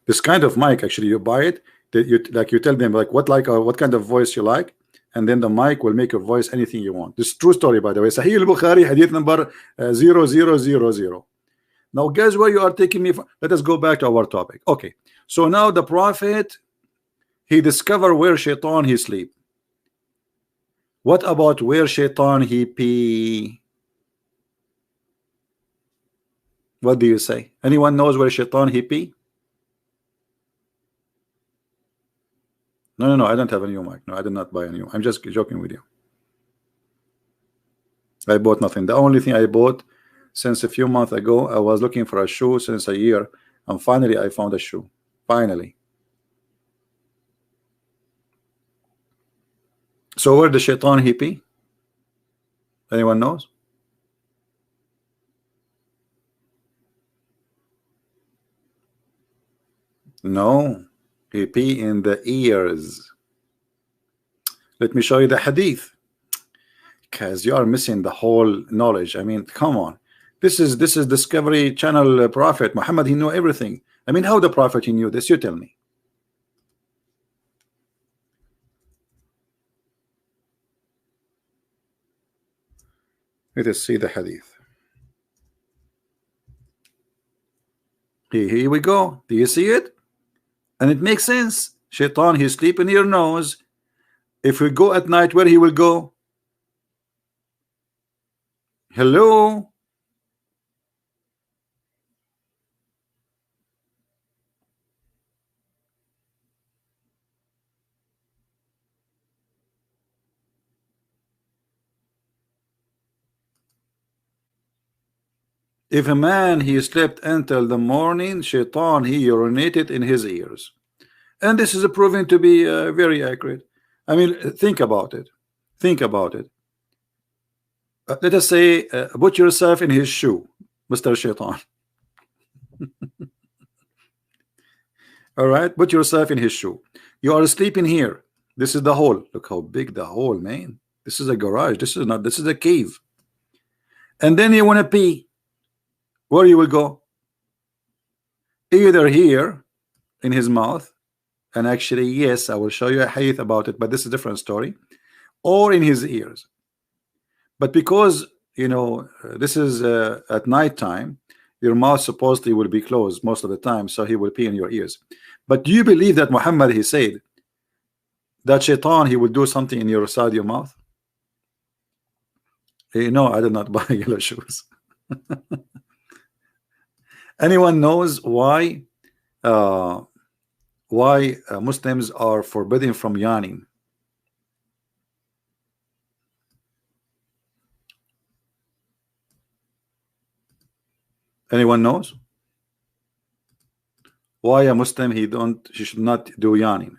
This kind of mic, actually, you buy it. You tell them what kind of voice you like, and then the mic will make your voice anything you want. This is true story, by the way. Sahih al-Bukhari, hadith number 0000. Now, guess where you are taking me from? Let us go back to our topic. Okay, so now the prophet, he discovered where shaitan he sleep. What about where shaitan he pee? What do you say? Anyone knows where shaitan he pee? No, I don't have a new mic. No, I did not buy a new. I'm just joking with you. I bought nothing. The only thing I bought since a few months ago, I was looking for a shoe since a year, and finally I found a shoe. Finally. So where the shaitan he pee? Anyone knows? No, he pee in the ears. Let me show you the hadith. Because you are missing the whole knowledge. I mean, come on. This is Discovery Channel prophet Muhammad. He knew everything. I mean, how the prophet he knew this? You tell me. Let us see the hadith. Here we go. Do you see it? And it makes sense. Shaitan, he sleep in your nose. If we go at night, where he will go? Hello? If a man he slept until the morning, Shaitan he urinated in his ears. And this is proven to be very accurate. I mean, think about it. Think about it. Let us say, put yourself in his shoe, Mr. Shaitan. All right, put yourself in his shoe. You are sleeping here. This is the hole. Look how big the hole, man. This is a garage. This is not. This is a cave. And then you want to pee. Where you will go? Either here in his mouth, and actually, yes, I will show you a hadith about it, but this is a different story, or in his ears. But because you know this is at night time, your mouth supposedly will be closed most of the time, so he will pee in your ears. But do you believe that Muhammad he said that Shaitan he will do something in your side your mouth? No, I did not buy yellow shoes. Anyone knows why Muslims are forbidden from yawning? Anyone knows why a Muslim he should not do yawning?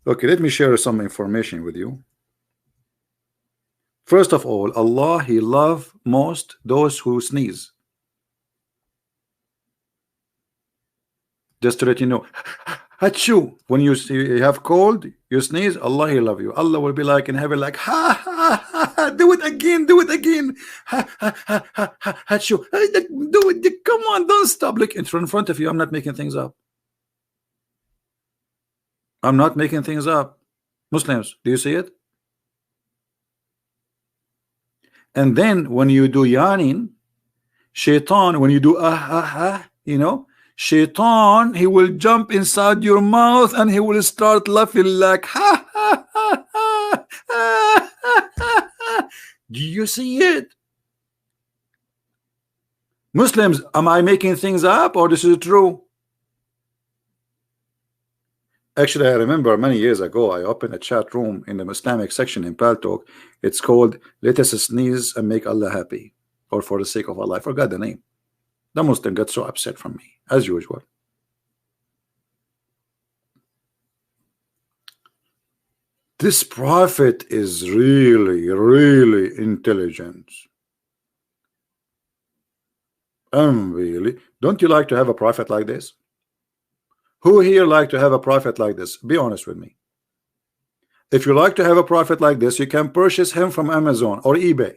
Okay, let me share some information with you. First of all, Allah he loves most those who sneeze. Just to let you know, Hachu, when you have cold, you sneeze, Allah he love you. Allah will be like in heaven, like ha ha ha, do it again, do it again. Ha ha ha ha, Hachu, do it. Come on, don't stop. Look in front of you. I'm not making things up. I'm not making things up. Muslims, do you see it? And then when you do yawning, Shaitan, when you do you know, Shaitan he will jump inside your mouth and he will start laughing like ha ha ha ha, ha, ha, ha, ha. Do you see it? Muslims, am I making things up or this is true? Actually, I remember many years ago, I opened a chat room in the Islamic section in Paltalk. It's called "Let us sneeze and make Allah happy," or "For the sake of Allah." I forgot the name. The Muslim got so upset from me, as usual. This prophet is really, really intelligent. Really, don't you like to have a prophet like this? Who here like to have a prophet like this? Be honest with me. If you like to have a prophet like this, you can purchase him from Amazon or eBay.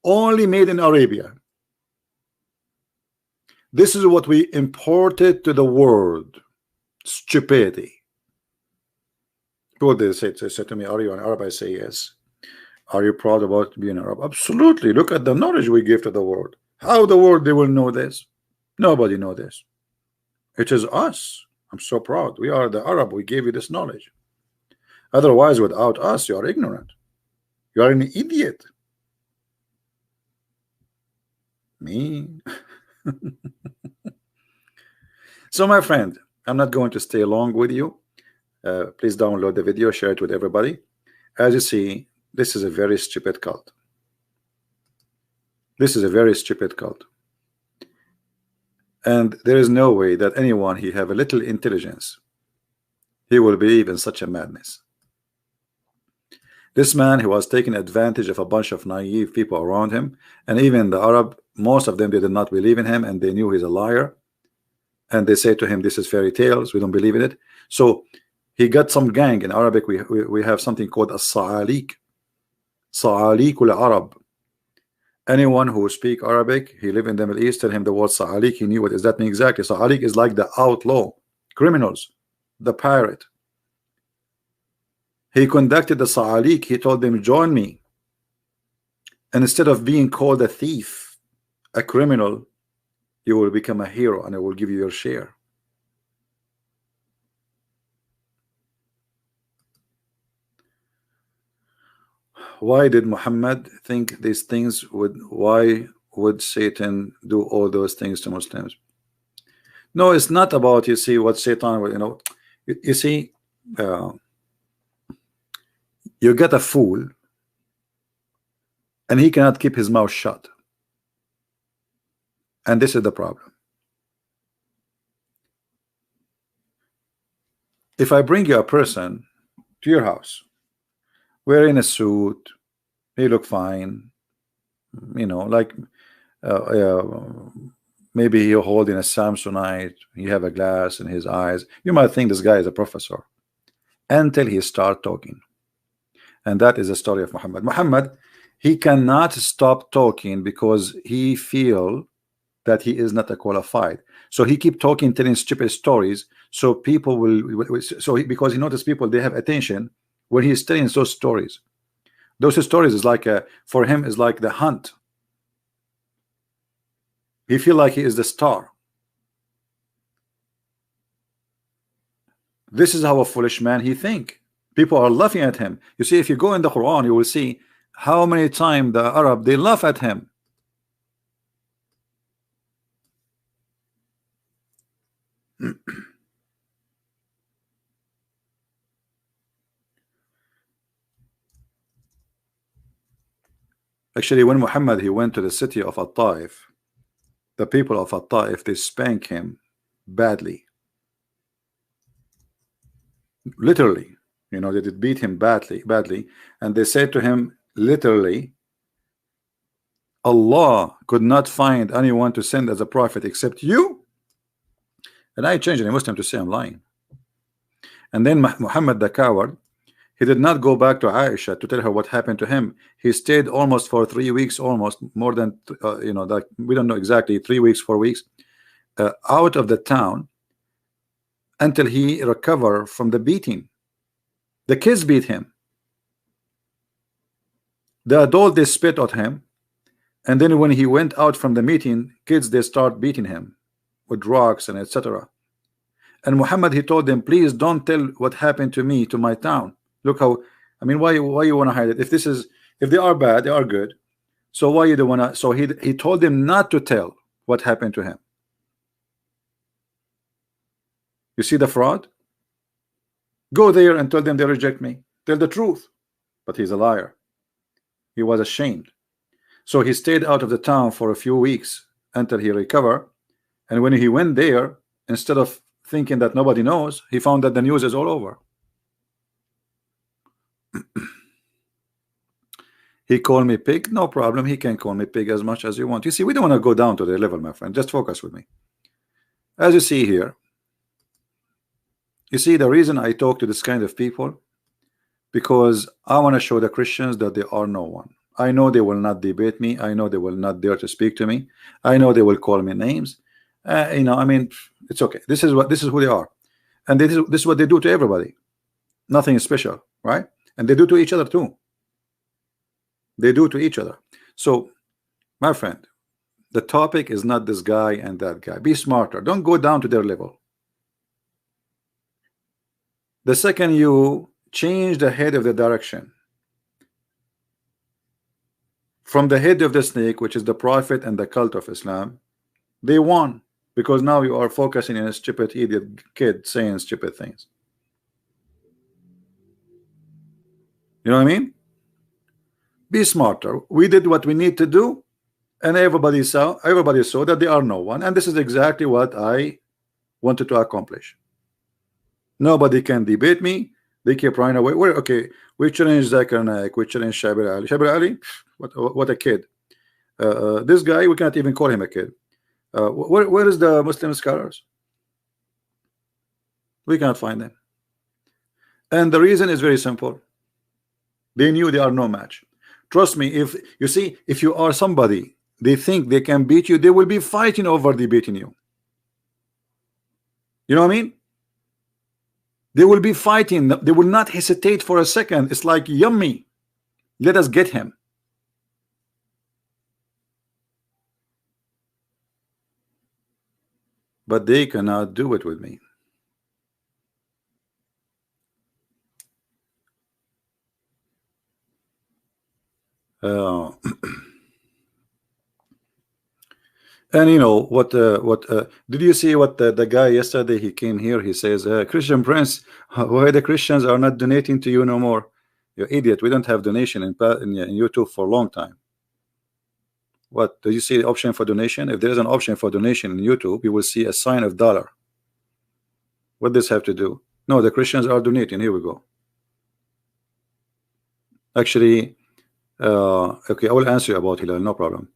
Only made in Arabia. This is what we imported to the world. Stupidity. People they say to me, are you an Arab? I say yes. Are you proud about being an Arab? Absolutely. Look at the knowledge we give to the world. How the world they will know this? Nobody know this. It is us. I'm so proud. We are the Arab. We gave you this knowledge. Otherwise, without us, you are ignorant. You are an idiot. Me. So, my friend, I'm not going to stay long with you. Please download the video, share it with everybody. As you see, this is a very stupid cult. This is a very stupid cult. And there is no way that anyone he have a little intelligence, he will believe in such a madness. This man, he was taking advantage of a bunch of naive people around him, and even the Arab, most of them they did not believe in him, and they knew he's a liar. and they say to him, this is fairy tales, we don't believe in it. So he got some gang. In Arabic we have something called as-sa'alik, sa'alikul Arab. Anyone who speak Arabic, he live in the Middle East, tell him the word sa'alik, he knew what does that mean exactly. Sa'alik is like the outlaw, criminals, the pirate. He conducted the sa'alik, he told them, join me, and instead of being called a thief, a criminal, you will become a hero, and I will give you your share. Why did Muhammad think these things? Why would Satan do all those things to Muslims? No, it's not about, you see, what Satan will, you see, you get a fool and he cannot keep his mouth shut, and this is the problem. If I bring you a person to your house wearing a suit, he look fine, like maybe you're holding a Samsonite, you have a glass in his eyes, you might think this guy is a professor until he start talking. And that is the story of Muhammad. Muhammad, he cannot stop talking because he feel that he is not a qualified. So he keep talking, telling stupid stories. So people because he noticed people, they have attention when he's telling those stories. Those stories is like for him is like the hunt. He feel like he is the star. This is how a foolish man he think. People are laughing at him. You see, if you go in the Quran, you will see how many times the Arab, they laugh at him. Actually, when Muhammad he went to the city of At-Taif, the people of At-Taif, they spank him badly. Literally, they did beat him badly, and they said to him literally, Allah could not find anyone to send as a prophet except you. And I changed a Muslim to say I'm lying. And then Muhammad the coward, he did not go back to Aisha to tell her what happened to him. He stayed almost for 3 weeks, almost more than that, we don't know exactly, 3 weeks, 4 weeks, out of the town until he recovered from the beating. The kids beat him. The adult, they spit at him, and then when he went out from the meeting, kids, they start beating him with rocks and etc. And Muhammad, he told them, please don't tell what happened to me to my town. Look how, why you want to hide it? If they are bad, they are good. So why you don't want to? So he told them not to tell what happened to him. You see the fraud? Go there and tell them they reject me. Tell the truth. But he's a liar. He was ashamed. So he stayed out of the town for a few weeks until he recovered. And when he went there, instead of thinking that nobody knows, he found that the news is all over. He called me pig, no problem. He can call me pig as much as you want. You see, we don't want to go down to their level, my friend. Just focus with me. As you see here, you see the reason I talk to this kind of people, because I want to show the Christians that they are no one. I know they will not debate me. I know they will not dare to speak to me. I know they will call me names. It's okay. This is who they are, and this is what they do to everybody. Nothing special, right? And they do to each other too. They do to each other. So, my friend, the topic is not this guy and that guy. Be smarter. Don't go down to their level. The second you change the head of the direction from the head of the snake, which is the prophet and the cult of Islam, they won, because now you are focusing on a stupid idiot kid saying stupid things. You know what I mean? Be smarter. We did what we need to do, and everybody saw that they are no one, and this is exactly what I wanted to accomplish. Nobody can debate me. They keep running away. We challenge Zakir Naik, we challenge Shabir Ali. Shabir Ali, what a kid. This guy, we cannot even call him a kid. Where is the Muslim scholars? We cannot find them. And the reason is very simple. They knew they are no match. Trust me, if you see, if you are somebody they think they can beat you, they will be fighting over debating you. You know what I mean? They will be fighting. They will not hesitate for a second. It's like, yummy, let us get him. But they cannot do it with me. And you know what? Did you see what the guy yesterday? He came here. He says, "Christian Prince, why the Christians are not donating to you no more? You idiot! We don't have donation in YouTube for a long time." What do you see the option for donation? If there is an option for donation in YouTube, you will see a sign of dollar. What does this have to do? No, the Christians are donating. Here we go. Actually, okay, I will answer you about Hilal. No problem.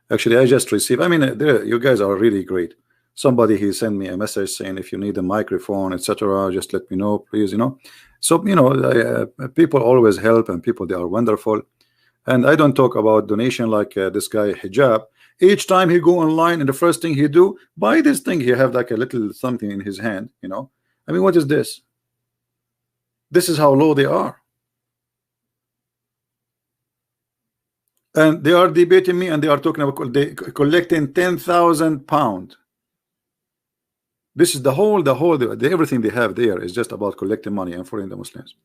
Actually, I just received. I mean, you guys are really great. Somebody he sent me a message saying, if you need a microphone, etc., just let me know, please. You know, so you know, people always help, and people, they are wonderful. And I don't talk about donation like this guy Hijab. Each time he go online, and the first thing he do, buy this thing. He have like a little something in his hand. You know, I mean, what is this? This is how low they are. And they are debating me, and they are talking about collecting 10,000 pounds. This is the everything they have there is just about collecting money and following the Muslims.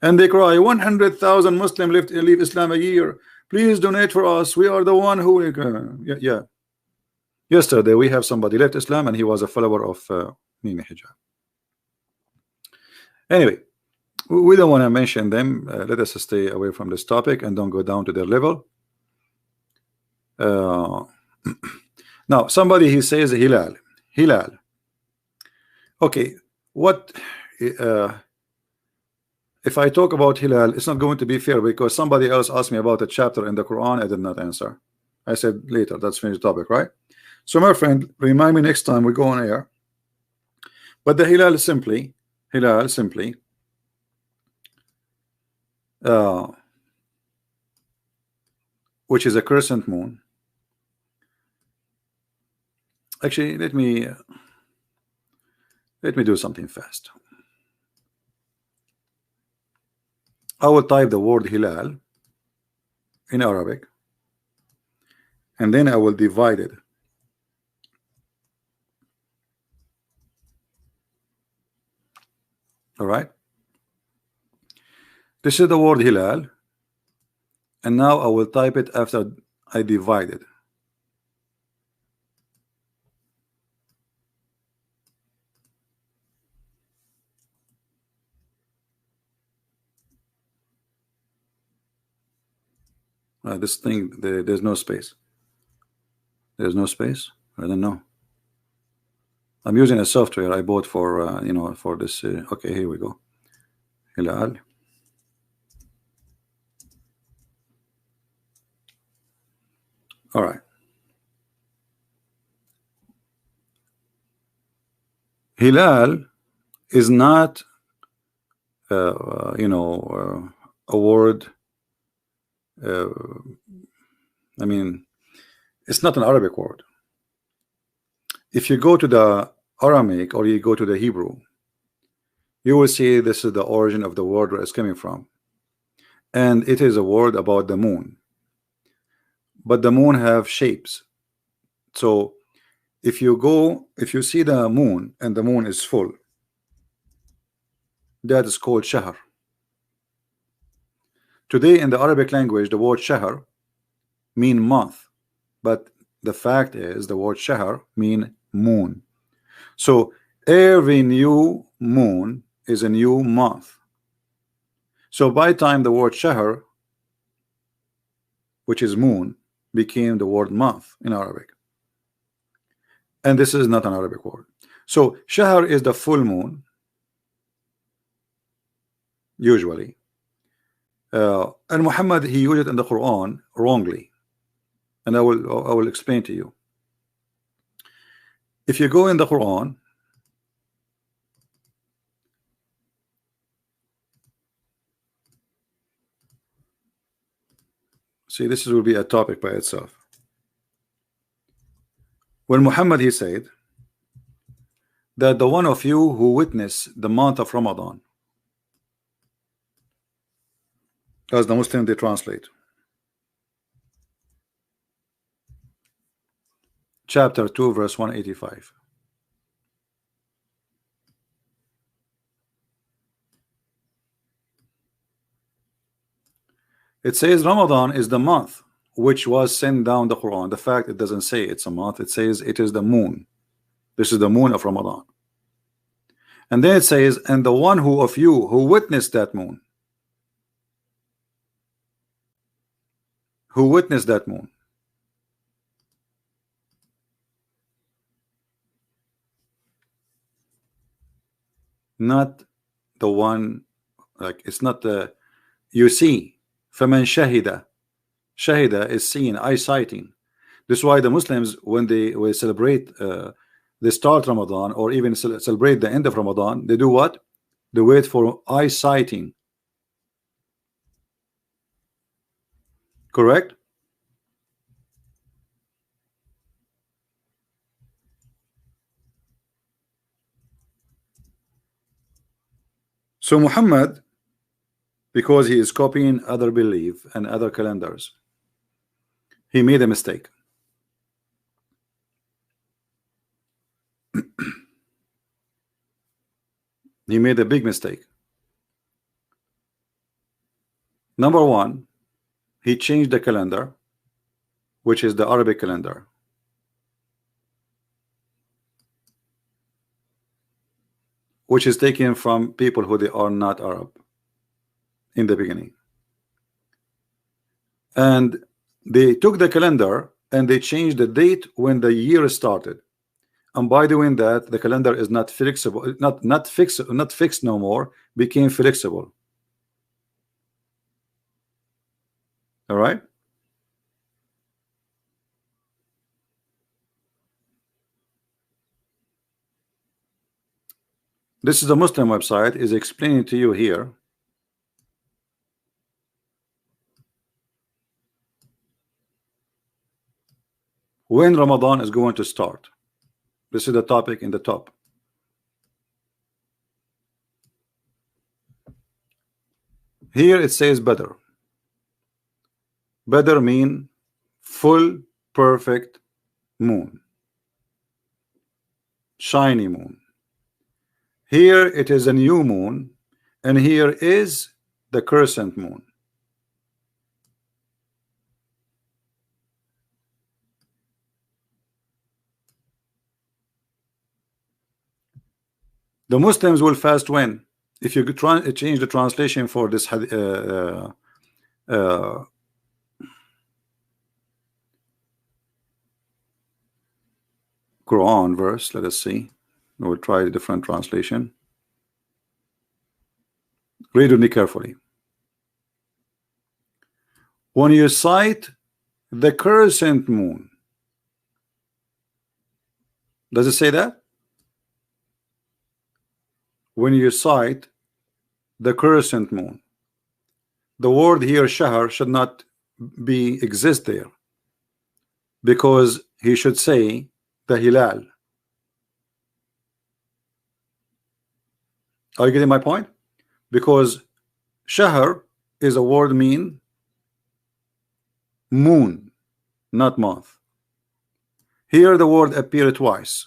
And they cry, 100,000 Muslims leave Islam a year. Please donate for us. We are the one who. Yeah. Yesterday we have somebody left Islam, and he was a follower of Mimi Hijab. Anyway, we don't want to mention them. Let us stay away from this topic and don't go down to their level. Now somebody he says Hilal. Okay, what if I talk about Hilal? It's not going to be fair, because somebody else asked me about a chapter in the Quran. I did not answer. I said later. That's finished topic, right? So my friend, remind me next time we go on air. But the Hilal is simply which is a crescent moon. Actually, let me do something fast. I will type the word Hilal in Arabic, and then I will divide it. All right. This is the word Hilal, and now I will type it after I divide it. This thing, there's no space. There's no space. I don't know. I'm using a software I bought for you know, for this. Okay, here we go. Hilal. All right. Hilal is not you know, a word. I mean, it's not an Arabic word. If you go to the Aramaic or you go to the Hebrew, you will see this is the origin of the word where it's coming from, and it is a word about the moon. But the moon have shapes. So if you see the moon and the moon is full, that is called shahr. Today in the Arabic language, the word shahr mean month, but the fact is the word shahr mean moon. So every new moon is a new month. So by the time the word shahr, which is moon, became the word month in Arabic, and this is not an Arabic word. So shahr is the full moon usually, and Muhammad, he used it in the Quran wrongly, and I will explain to you. If you go in the Quran See, this will be a topic by itself. When Muhammad, he said that the one of you who witness the month of Ramadan, as the Muslim they translate, chapter 2 verse 185. It says Ramadan is the month which was sent down the Quran. The fact it doesn't say it's a month, it says it is the moon. This is the moon of Ramadan. And then it says, and the one who of you who witnessed that moon, who witnessed that moon. Not the one, like it's not the, you see, فَمَنْ شَهِدَ. Shahida is seen, eyesighting. This is why the Muslims, when they celebrate, they start Ramadan or even celebrate the end of Ramadan, they do what? They wait for eyesighting. Correct? So Muhammad, because he is copying other belief and other calendars, he made a mistake. He made a big mistake. Number one, he changed the calendar, which is the Arabic calendar. Which is taken from people who they are not Arab in the beginning. And they took the calendar and they changed the date when the year started. And by doing that, the calendar is not flexible, not fixed no more, became flexible. All right. This is the Muslim website is explaining to you here when Ramadan is going to start. This is the topic in the top. Here it says better. Better mean full perfect moon, shiny moon. Here it is a new moon, and here is the crescent moon. The Muslims will fast when? If you try change the translation for this Quran verse, let us see. We'll try a different translation. Read with me carefully. When you sight the crescent moon, does it say that? When you sight the crescent moon, the word here shahr should not be exist there, because he should say the hilal. Are you getting my point? Because shahr is a word mean moon, not month. Here the word appeared twice.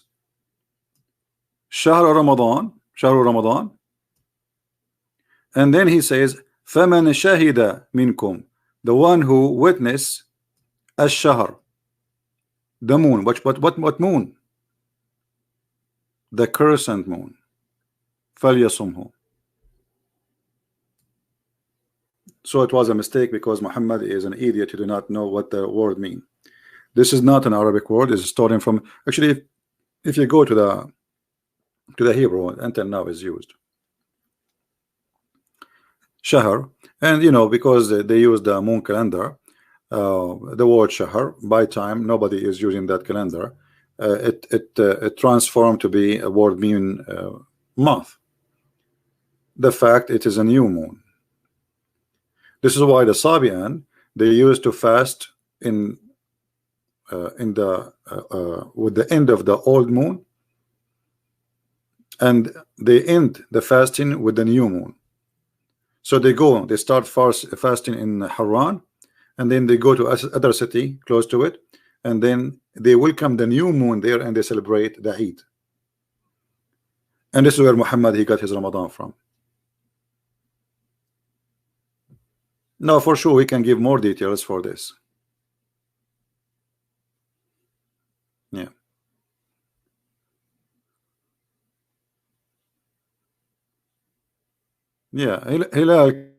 Shahr Ramadan, Shahr Ramadan, and then he says فَمَنْ شَهِدَ مِنْكُمْ, the one who witness الشهر, the moon. What moon? The crescent moon. فَلْيَصُمْهُ. So it was a mistake because Muhammad is an idiot. He did not know what the word mean. This is not an Arabic word. It's starting from, actually, if you go to the Hebrew, until now is used shahr, and you know, because they use the moon calendar, the word shahr, by time nobody is using that calendar. It transformed to be a word mean month. The fact it is a new moon. This is why the Sabian, They used to fast in the with the end of the old moon, and they end the fasting with the new moon. So they start fasting in Haran, and then they go to other city close to it, and then they welcome the new moon there, and they celebrate the Eid. And this is where Muhammad he got his Ramadan from. No, for sure we can give more details for this. Yeah, yeah. Hilal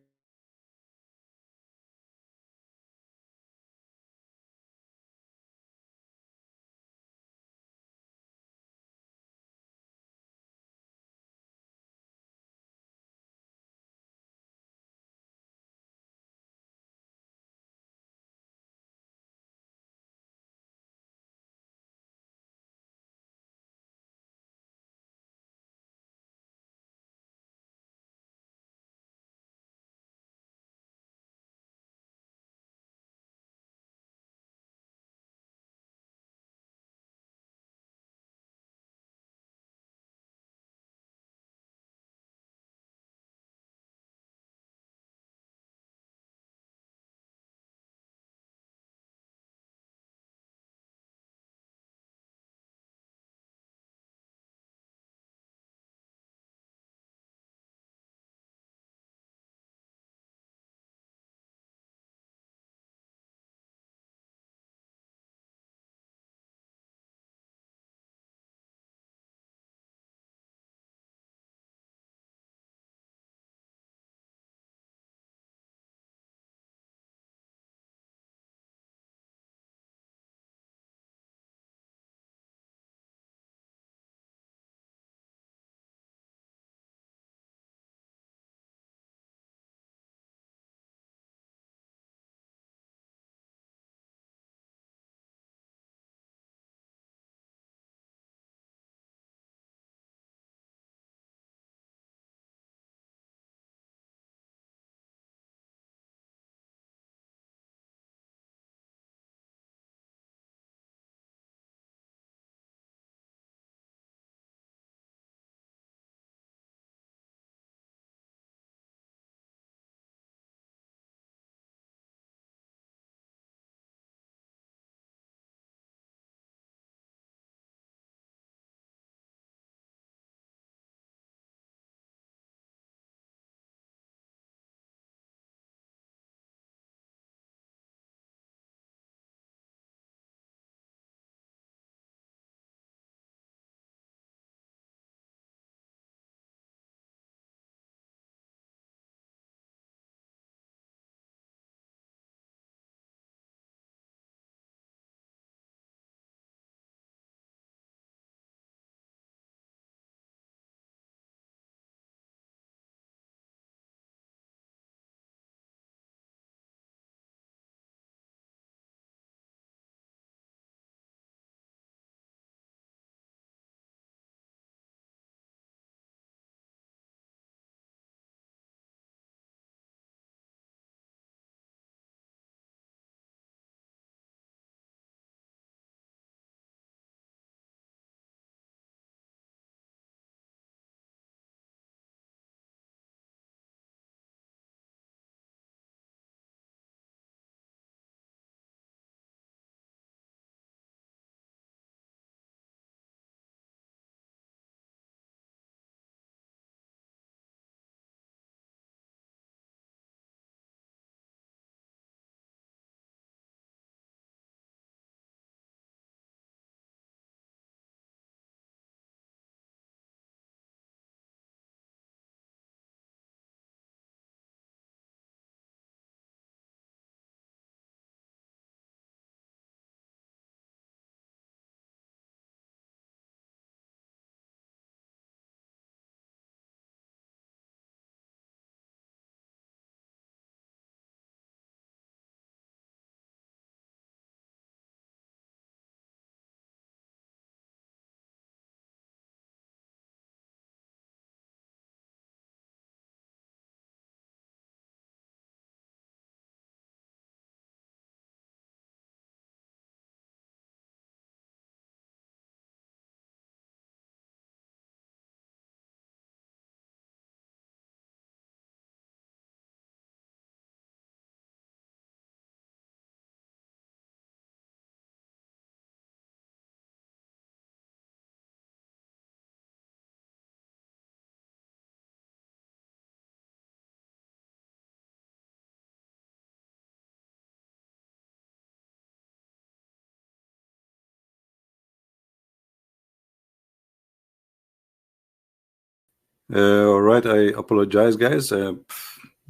All right, I apologize, guys.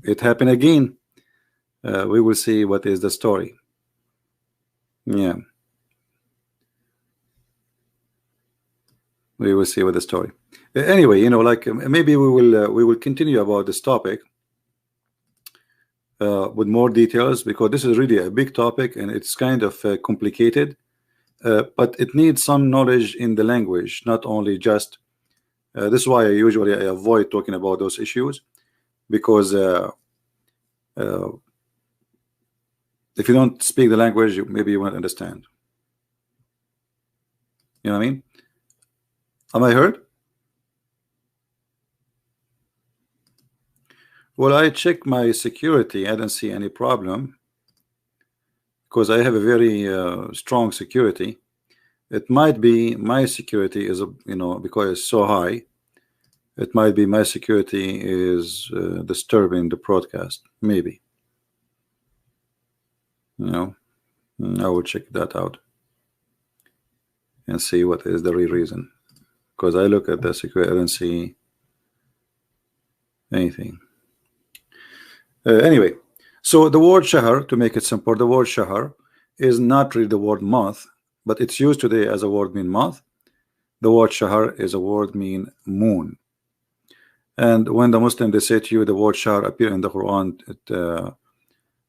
It happened again. We will see what is the story. Yeah, we will see what the story. Anyway, like maybe we will continue about this topic with more details, because this is really a big topic and it's kind of complicated. But it needs some knowledge in the language, not only just. This is why I avoid talking about those issues, because uh, if you don't speak the language, maybe you won't understand. You know what I mean? Am I heard? Well, I checked my security. I don't see any problem because I have a very strong security. It might be my security is because it's so high. It might be my security is disturbing the broadcast. Maybe. I will check that out and see what is the real reason. Because I look at the security, I don't see anything. Anyway, so the word shahr, to make it simple, the word shahr is not really the word month, but it's used today as a word mean month. The word shahr is a word mean moon. And when the Muslim they say to you the word shahr appear in the Quran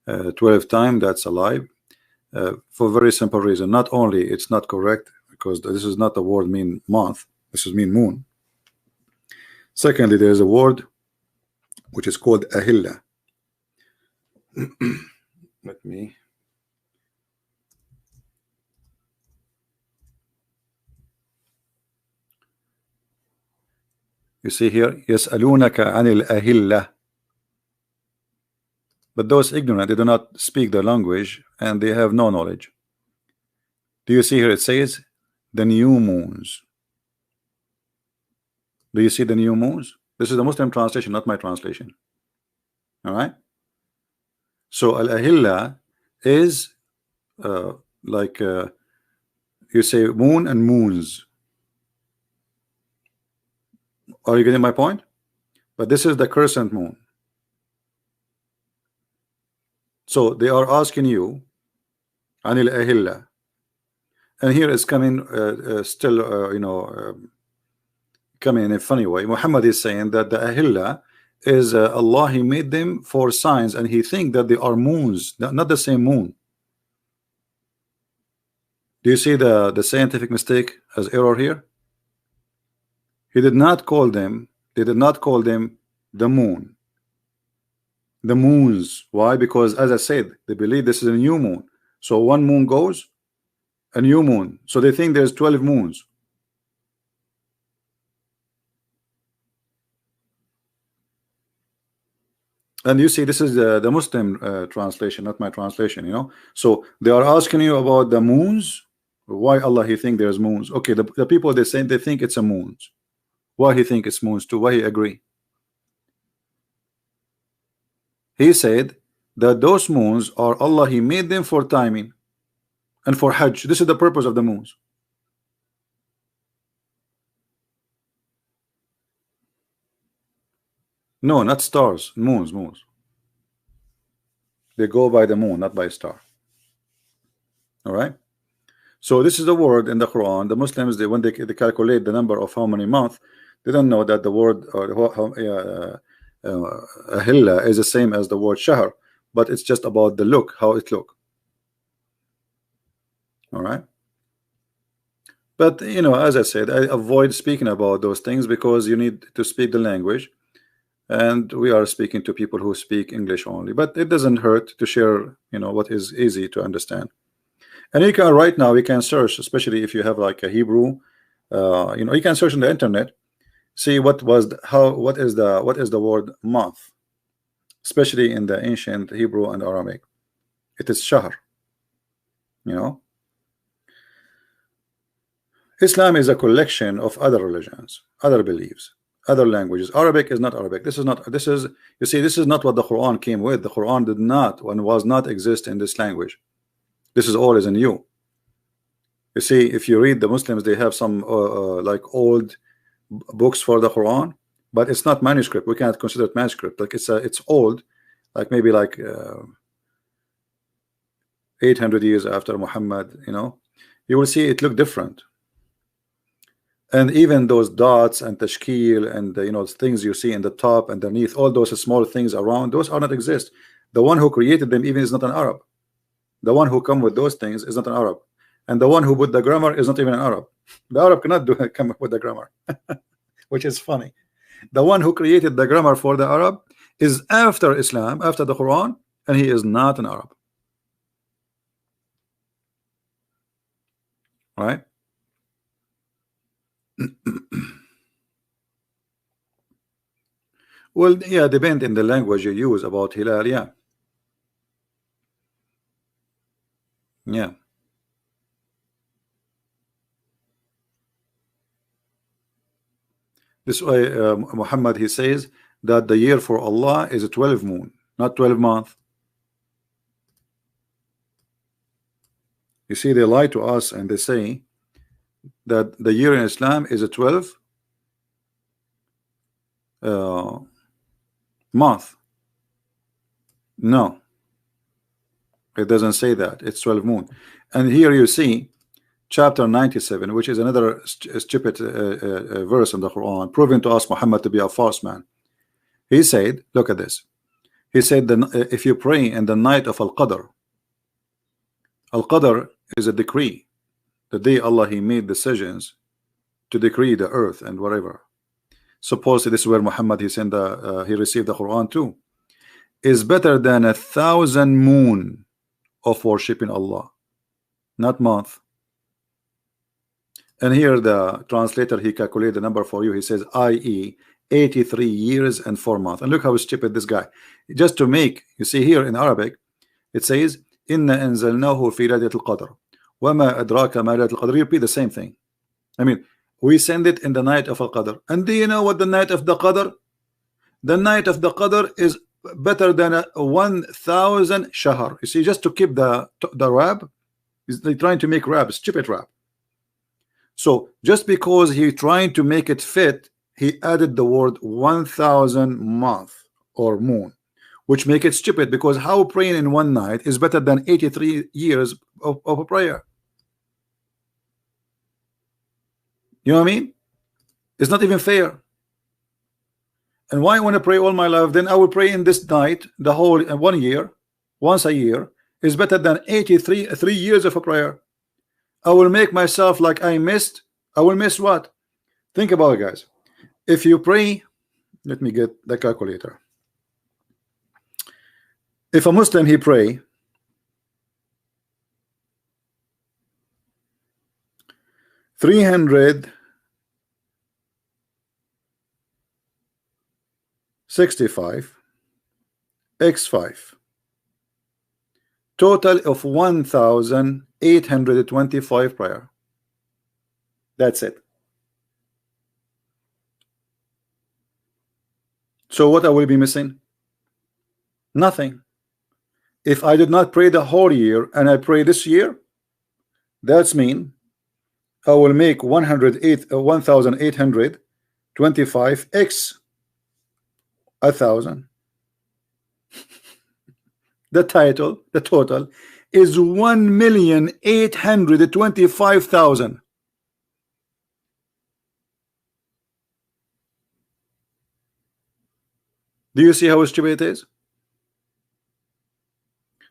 at 12 times, that's a lie. For a very simple reason. Not only it's not correct, because this is not the word mean month, this is mean moon. Secondly, there is a word which is called ahilla. Let me. You see here, يسألونك عن الأهلة. But those ignorant, they do not speak the language and they have no knowledge. Do you see here it says the new moons? Do you see the new moons? This is the Muslim translation, not my translation. All right. So al-ahilla is like you say moon and moons. Are you getting my point? But this is the crescent moon. So they are asking you anil ahilla, and here is coming still coming in a funny way. Muhammad is saying that the ahilla is Allah, he made them for signs, and he think that they are moons, not the same moon. Do you see the scientific mistake as error here? He did not call them, they did not call them the moon, the moons. Why? Because as I said, they believe this is a new moon. So one moon goes, a new moon. So they think there's 12 moons. And you see, this is the Muslim translation, not my translation. So they are asking you about the moons. Why Allah he think there's moons? Okay, the people they say they think it's a moons. Why he think it's moons too? Why he agree? He said that those moons are Allah, he made them for timing and for Hajj. This is the purpose of the moons. No, not stars, moons. They go by the moon, not by star. All right. So this is the word in the Quran. The Muslims, when they calculate the number of how many months, they don't know that the word ahilla is the same as the word shahr, but it's just about the look, how it look. All right. But as I said, I avoid speaking about those things because you need to speak the language, and we are speaking to people who speak English only. But it doesn't hurt to share what is easy to understand. And you can right now, we can search, especially if you have like a Hebrew, you can search on the internet, see what is the word month, especially in the ancient Hebrew and Aramaic. It is shahr. Islam is a collection of other religions, other beliefs, other languages. Arabic is not Arabic. This is you see, this is not what the Quran came with. The Quran did not and was not exist in this language. This is all is new. You see, if you read the Muslims, they have some like old books for the Quran. but it's not manuscript. We cannot consider it manuscript. Like it's old, like maybe like 800 years after Muhammad. You will see it look different. And even those dots and tashkil and things you see in the top, underneath, all those small things around, those are not exist. The one who created them even is not an Arab. The one who come with those things is not an Arab, and the one who put the grammar is not even an Arab. The Arab cannot come up with the grammar, which is funny. The one who created the grammar for the Arab is after Islam, after the Quran, and he is not an Arab. Right? Well, yeah, depend in the language you use about Hilal. Yeah. This way, Muhammad, he says that the year for Allah is a 12 moon, not 12 month. You see, they lie to us and they say that the year in Islam is a 12 month. No, it doesn't say that. It's 12 moon. And here you see chapter 97, which is another stupid verse in the Quran, proving to us Muhammad to be a false man. He said, look at this. He said that if you pray in the night of Al-Qadr is a decree. The day Allah he made decisions to decree the earth and whatever. Suppose this is where Muhammad he sent he received the Quran too. Is better than 1,000 moon of worshiping Allah, not month. And here the translator he calculated the number for you. He says, i.e. 83 years and 4 months. And look how stupid this guy. Just to make, you see here in Arabic, it says, Inna anzalnahu fi laylatil qadr. Wama adraka ma laylatul qadr. You repeat the same thing. I mean, we send it in the night of Al-Qadr. And do you know what the night of the Qadr? The night of the Qadr is better than 1,000 shahr. You see, just to keep the rap, they're trying to make rap, stupid rap. So just because he's trying to make it fit, he added the word 1,000 month or moon, which make it stupid, because how praying in one night is better than 83 years of a prayer. You know what I mean? It's not even fair. And why I want to pray all my life? Then I will pray in this night the whole 1 year, once a year, is better than 3 years of a prayer. I will make myself like I missed. I will miss what? Think about it, guys. If you pray, let me get the calculator. If a Muslim he pray 365 x 5, total of 1,825 prayer. That's it. So what I will be missing? Nothing. If I did not pray the whole year and I pray this year, that's mean I will make 1,825 x 1,000. The total is 1,825,000. Do you see how stupid it is?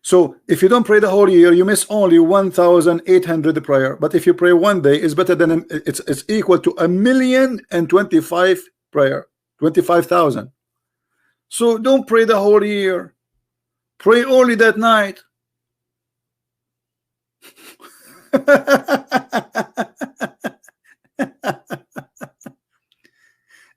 So if you don't pray the whole year, you miss only 1,800 prayer. But if you pray one day, it's better than it's equal to 1,025,000 prayer, 25,000. So don't pray the whole year. Pray only that night.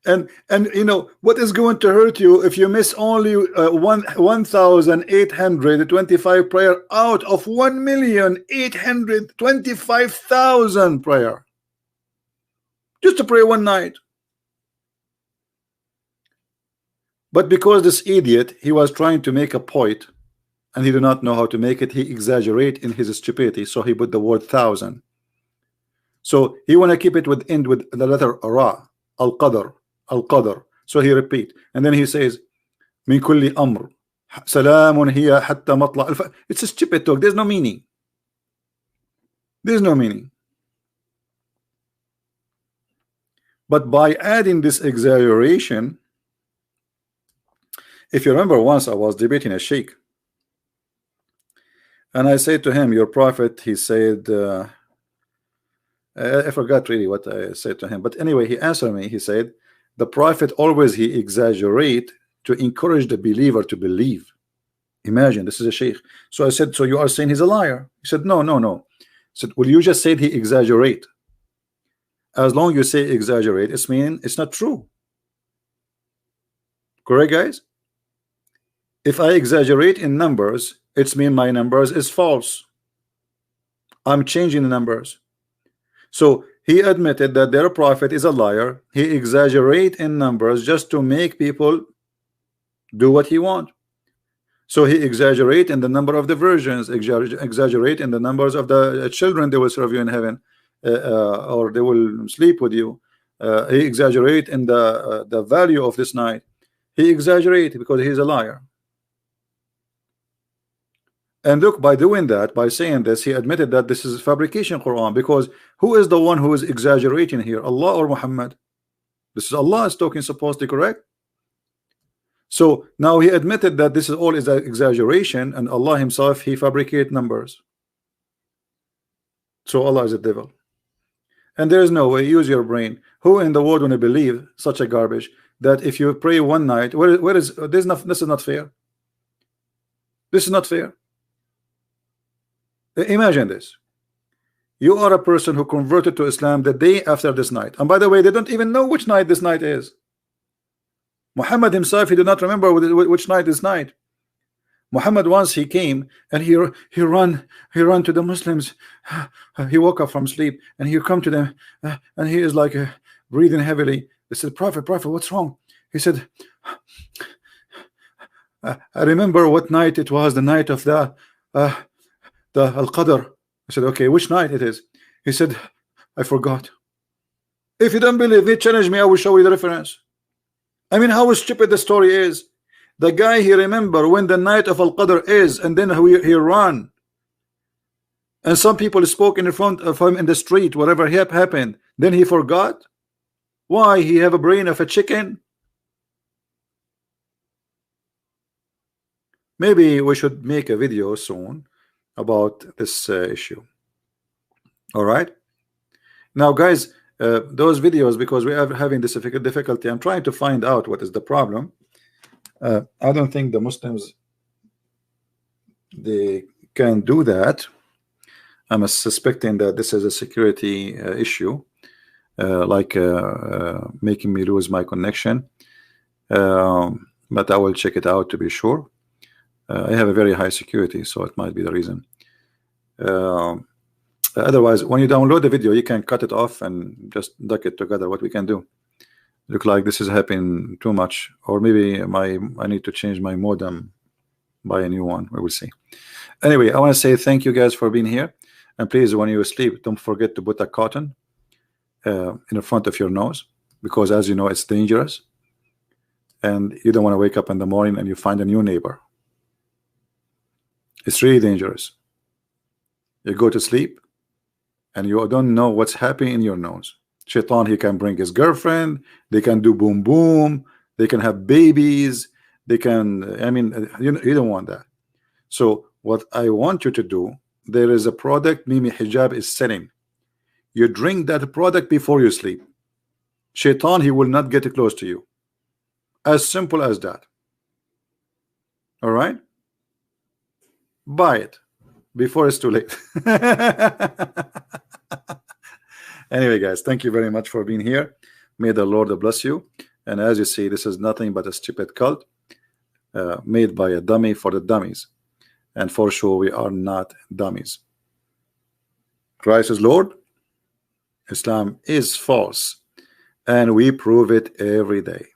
And you know what is going to hurt you if you miss only 1,825 prayer out of 1,825,000 prayer, just to pray one night. But because this idiot, he was trying to make a point and he did not know how to make it, he exaggerate in his stupidity, so he put the word 1,000. So he want to keep it with end with the letter ra, al-qadr, So he repeat, and then he says, "Min kulli amr, salamun hiya hatta matla." It's a stupid talk. There's no meaning. There's no meaning. But by adding this exaggeration, if you remember, once I was debating a sheikh, and I said to him, "Your prophet," he said, I forgot really what I said to him, but anyway, he answered me. He said, "The prophet always he exaggerate to encourage the believer to believe." Imagine, this is a sheikh. So I said, "So you are saying he's a liar?" He said, "No, no, no." I said, "Well, you just said he exaggerate. As long as you say exaggerate, it's mean it's not true. Correct, guys? If I exaggerate in numbers, it's mean my numbers is false. I'm changing the numbers." So he admitted that their prophet is a liar. He exaggerate in numbers just to make people do what he want. So he exaggerate in the number of the virgins, exaggerate in the numbers of the children they will serve you in heaven, or they will sleep with you. He exaggerate in the value of this night. He exaggerate because he's a liar. And look, by doing that, by saying this, he admitted that this is fabrication Quran, because who is the one who is exaggerating here, Allah or Muhammad? This is Allah is talking, supposedly, correct? So now he admitted that this is all is an exaggeration, and Allah himself, he fabricate numbers. So Allah is a devil. And there is no way, use your brain. Who in the world want to believe such a garbage, that if you pray one night, where is this? This is not fair. This is not fair. Imagine this. You are a person who converted to Islam the day after this night, and by the way, they don't even know which night this night is. Muhammad himself, he did not remember which night is night. Muhammad, once he came and he ran to the Muslims. He woke up from sleep and he come to them, and he is like breathing heavily. They said, "Prophet, what's wrong?" He said, "I remember what night it was, the night of the Al-Qadr." I said, "Okay, which night it is?" He said, "I forgot." If you don't believe me, challenge me, I will show you the reference. I mean, how stupid the story is. The guy, he remember when the night of Al-Qadr is, and then he ran. And some people spoke in front of him in the street, whatever happened. Then he forgot. Why? He have a brain of a chicken? Maybe we should make a video soon about this issue. All right. Now, guys, those videos, because we are having this difficulty, I'm trying to find out what is the problem. I don't think the Muslims, they can do that. I'm suspecting that this is a security issue, like making me lose my connection. But I will check it out to be sure. I have a very high security, so it might be the reason. Otherwise, when you download the video, you can cut it off and just duck it together. What we can do. Look like this is happening too much, or maybe I need to change my modem, buy a new one. We will see. Anyway, I want to say thank you guys for being here, and please, when you sleep, don't forget to put a cotton in the front of your nose, because as you know, it's dangerous, and you don't want to wake up in the morning and you find a new neighbor. It's really dangerous. You go to sleep and you don't know what's happening in your nose. Shaitan, he can bring his girlfriend, they can do boom boom, they can have babies, they can, I mean, you don't want that. So what I want you to do, there is a product Mimi Hijab is selling. You drink that product before you sleep. Shaitan, he will not get close to you. As simple as that. All right? Buy it before it's too late. Anyway, guys, thank you very much for being here. May the Lord bless you. And as you see, this is nothing but a stupid cult made by a dummy for the dummies. And for sure, we are not dummies. Christ is Lord. Islam is false. And we prove it every day.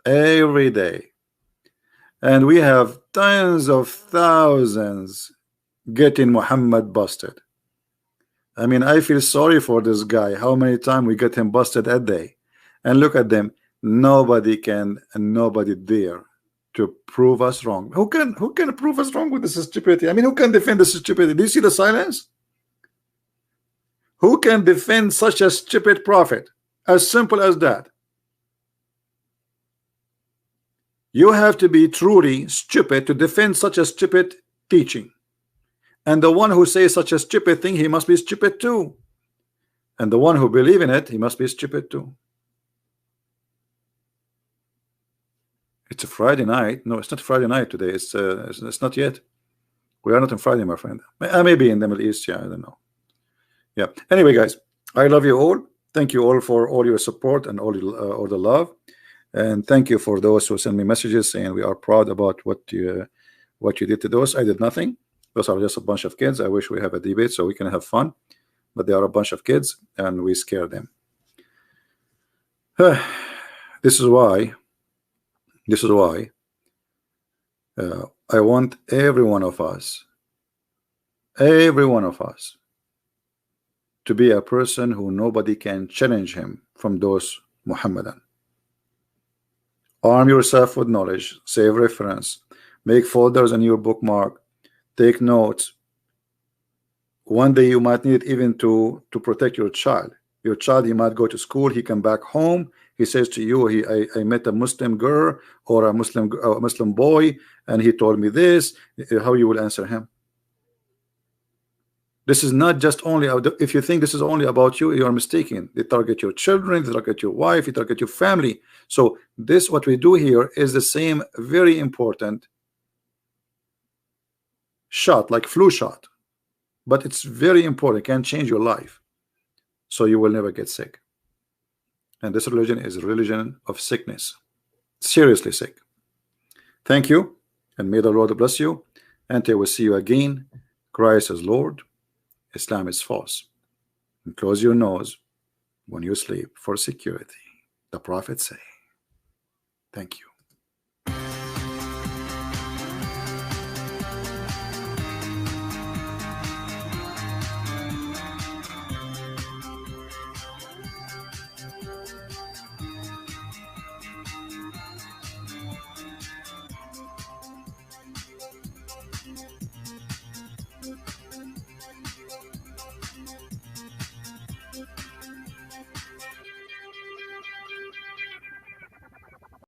Every day. And we have tens of thousands getting Muhammad busted. I mean, I feel sorry for this guy. How many times we get him busted a day? And look at them. Nobody can, and nobody dare to prove us wrong. Who can prove us wrong with this stupidity? I mean, who can defend this stupidity? Do you see the silence? Who can defend such a stupid prophet? As simple as that. You have to be truly stupid to defend such a stupid teaching. And the one who says such a stupid thing, he must be stupid too. And the one who believes in it, he must be stupid too. It's a Friday night. No, it's not Friday night today. It's not yet. We are not on Friday, my friend. Maybe in the Middle East. Yeah, I don't know. Yeah. Anyway, guys, I love you all. Thank you all for all your support and all the love. And thank you for those who send me messages saying we are proud about what you did to those. I did nothing. Those are just a bunch of kids. I wish we have a debate so we can have fun. But they are a bunch of kids and we scare them. This is why I want every one of us to be a person who nobody can challenge him from those Muhammadan. Arm yourself with knowledge, save reference, make folders in your bookmark, take notes. One day you might need it even to protect your child. Your child, he might go to school, he come back home, he says to you, I met a Muslim girl or a Muslim boy, and he told me this. How you will answer him? This is not just only, if you think this is only about you, you are mistaken. They target your children, they target your wife, they target your family. So this, what we do here, is the same very important shot, like flu shot, but it's very important. It can change your life, so you will never get sick. And this religion is a religion of sickness, seriously sick. Thank you, and may the Lord bless you. Until we see you again, Christ is Lord, Islam is false. And close your nose when you sleep for security, the Prophet say. Thank you.